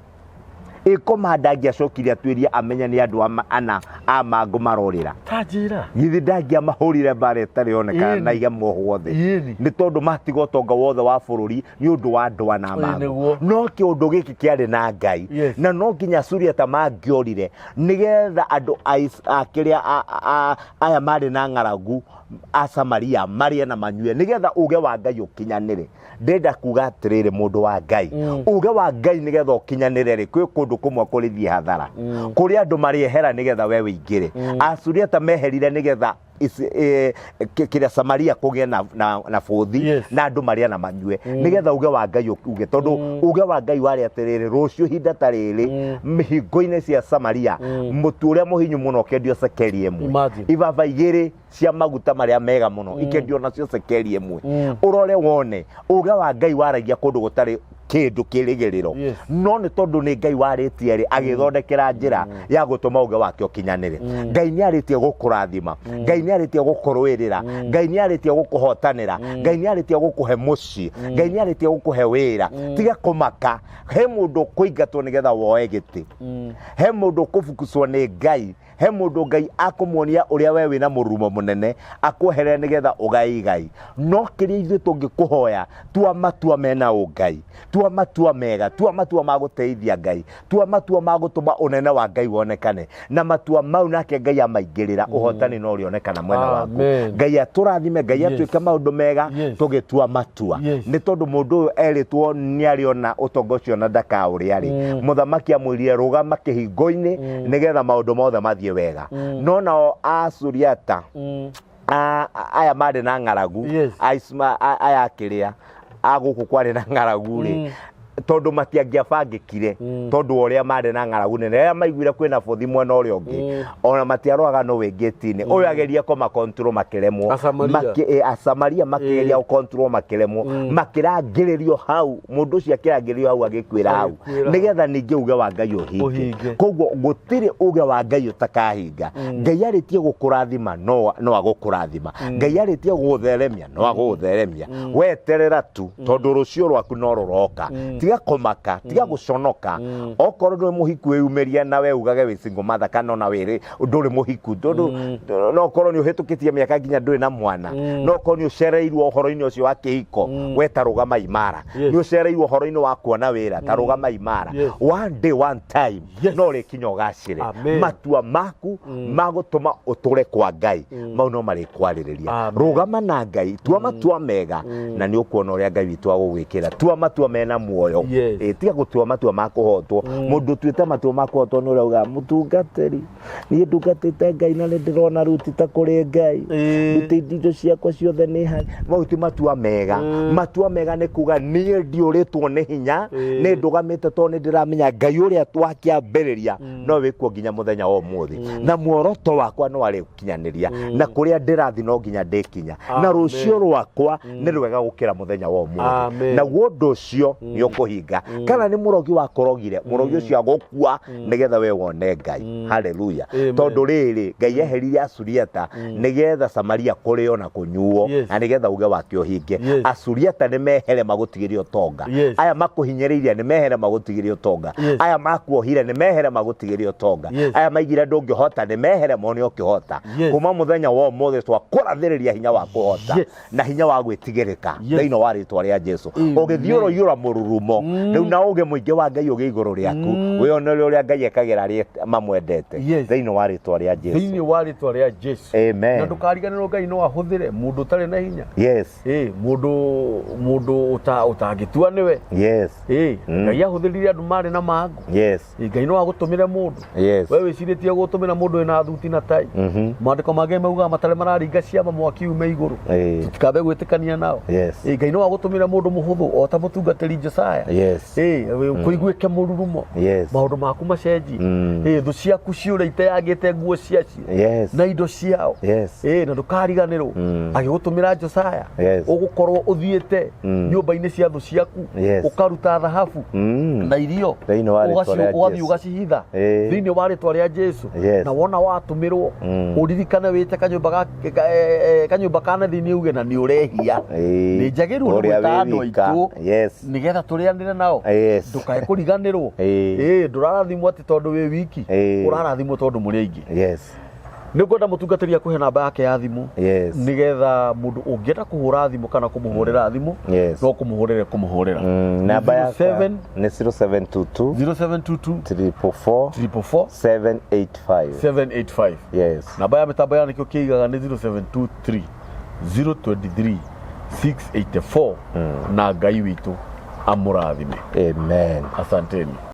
Speaker 2: komanda angĩacokire atuĩria amenya nĩ andũ ana a mangũ marorĩra
Speaker 1: tanjĩra
Speaker 2: githĩ ndangĩamahũrire mbara ĩtarĩ yonekana na iga muohwo thĩ nĩ tondũ matiga ũtonga wothe wa bũrũri nĩ ũndũ wa andũ ana mangũ no kĩũndũ gĩkĩ kĩarĩ na Ngai na no nginya Suriata mangĩorire nĩgetha andũ akĩrĩa aya marĩ na ng'aragu Asamaria maria na manyue nigetha uge wa Ngai ukinyanire ndenda kuga atirire mundu wa Ngai uge wa Ngai nigetha ukinyanire ri kwi kundu kumwe kurithie hathara kuri andu mariehera nigetha we wingire Asuriata meherire nigetha kira Samaria kuge na bothi na andu maria na manyue nigetha uge wa Ngai uge tondu uge wa Ngai wari atirire rucio hinda tariri mihingo-ine cia Samaria mutu uria muhinyu muno kendio sekeri imwe ibaba igiri cia maguta maria mega muno ikendio nacio sekeri imwe urore wone uge wa Ngai waragia kundu gutari kindu kirigiriro no ni tondu ni Ngai waritie ri agithondekera njira ya gutuma uge wake ukinyanire Ngai ni aritie gukurathima Ngai ni aritie gukurwirira Ngai ni aritie gukuhotanira Ngai ni aritie gukuhe muci Ngai ni aritie gukuhe wira tiga kumaka he mundu kuingatwo nigetha woe giti he mundu kufukuswo ni Ngai he mundu Ngai akumuonia uria we wina murumo munene akuhere nigetha ugai Ngai no kiria ithu tungikuhoya tua matua mena Ngai tua matua mega tua matua maguteithia Ngai tua matua magutuma unene wa Ngai wonekane na matua mau nake Ngai amaingirira uhotani no rionekana mwena waku Ngai aturathime Ngai atuike maundu mega tugitua matua ni tondu mundu uyu eritwo ni ariona utongocio na ndaka uri ari muthamaki amwirire rugama kihingo-ini nigetha maundu mothe mathie wega no nao Asuriata aya mari na ngaragu aya akiria aguku kwari na ngaragu ri tondu matiangiabangikire tondu uria mari na ngaragu nene ria maiguire kwina bothi mwena uria ungi ona matiarwaga no wengitini uyu ageria koma control makiremwo Asamaria makigeria ku control makiremwo makirangiririo hau mundu ucio akirangiririo hau agikwira hau nigetha ningi uge wa Ngai uhinge koguo gutiri uge wa Ngai utakahinga Ngai aritie gukurathima no agukurathima Ngai aritie gutheremia no agutheremia weterera tu tondu rucio rwaku no ruroka tiga kumaka tiga guconoka okorwo nduri muhiku weyumeria nawe ugage wi single mother kana na wiri nduri muhiku tondu no okorwo ni uhitukitie miaka nginya nduri na mwana no okorwo ni ucereirwo uhoro-ini ucio wa kihiko wetarugama imara ni ucereirwo uhoro-ini wa kuona wira tarugama imara one day one time no ri kinyo gacire matua maku magutuma uture kwa Ngai mau no mari kwaririria rugama na Ngai tua matua mega na ni ukuona uria Ngai witu agugwikira tua matua mena muoyo tiga gutua matua makuhotwo mundu tuite matua makuhotwo no rauga mutungateri ni ndungatite Ngai na ndirona ruti ta kuri Ngai nditindo ciakwa ciothe ni hari mauti matua mega ni kuga ni ndiuritwo ni hinya ni ndugamite to ni ndiramenya Ngai uria twakiambiriria no wikuo nginya muthenya wa umuthi na muoroto wakwa no ari gukinyaniria na kuria ndirathi no nginya ndikinya na rucio rwakwa ni rwega gukira muthenya wa umuthi na wondu ucio ni ukuhinga kana ni murogi wa kurogire murogi ucio agukua nigetha we wone Ngai haleluya tondu riri Ngai eheririe Asuriata nigetha Samaria kurio na kunyuo na nigetha uge wake uhinge Asuriata ni mehere magutigirio tonga aya makuhinyiriria ni mehere magutigirio tonga aya makuohire ni mehere magutigirio tonga aya maigire ndungihota ni mehere mone ukihota kuma muthenya wa umuthi twakurathiriria hinya wa kuhota na hinya wa gwitigirika thiini wa ritwa ria Jesu ugithiuro yura mururumo riu na uge muingi wa Ngai uge iguru riaku wionere uria Ngai ekagira ri mamwendete thiini wa ritwa ria Jesu thiini wa ritwa ria Jesu amen na ndukariganirwo Ngai no ahuthire mundu tari na hinya mundu utagitua niwe Ngai ahuthiririe andu mari na mangu Ngai no agutumire mundu we wiciritie gutumira mundu ina thuti na tai mandiko mage mauga matare mararinga ciama mwaki ume iguru tutikabe gwitikania nao Ngai no agutumire mundu muhuthu o ta mutungatiri Josiah kuiguike mururumo maundu maku macenji thu ciaku ciure iteyagite nguo ciacio na indo ciao na ndukariganirwo agigutumira Josiah ugukorwo uthiete nyumba-ini cia thu ciaku ukaruta thahabu na irio ugathi ugacihitha thiini wa ritwa ria Jesu na wona watumirwo uririkane wite kanyumba kana thiini uge na ni urehia ni njagirwo ni gwita andu aitu nigetha turianire nao ndukae kuriganirwo ndurarathimwo ati tondu wi wiki urarathimwo tondu muri aingi nigwenda mutungatiri akuhe namba yake ya thimu nigetha mundu ungienda kuhura thimu kana kumuhurira thimu no kumuhurira namba yake ni 0722 344 785
Speaker 1: namba ya mitambo ya nikio kiigaga ni 0723 023 684 na Ngai witũ amũrathime.
Speaker 2: Amen.
Speaker 1: Asanteni.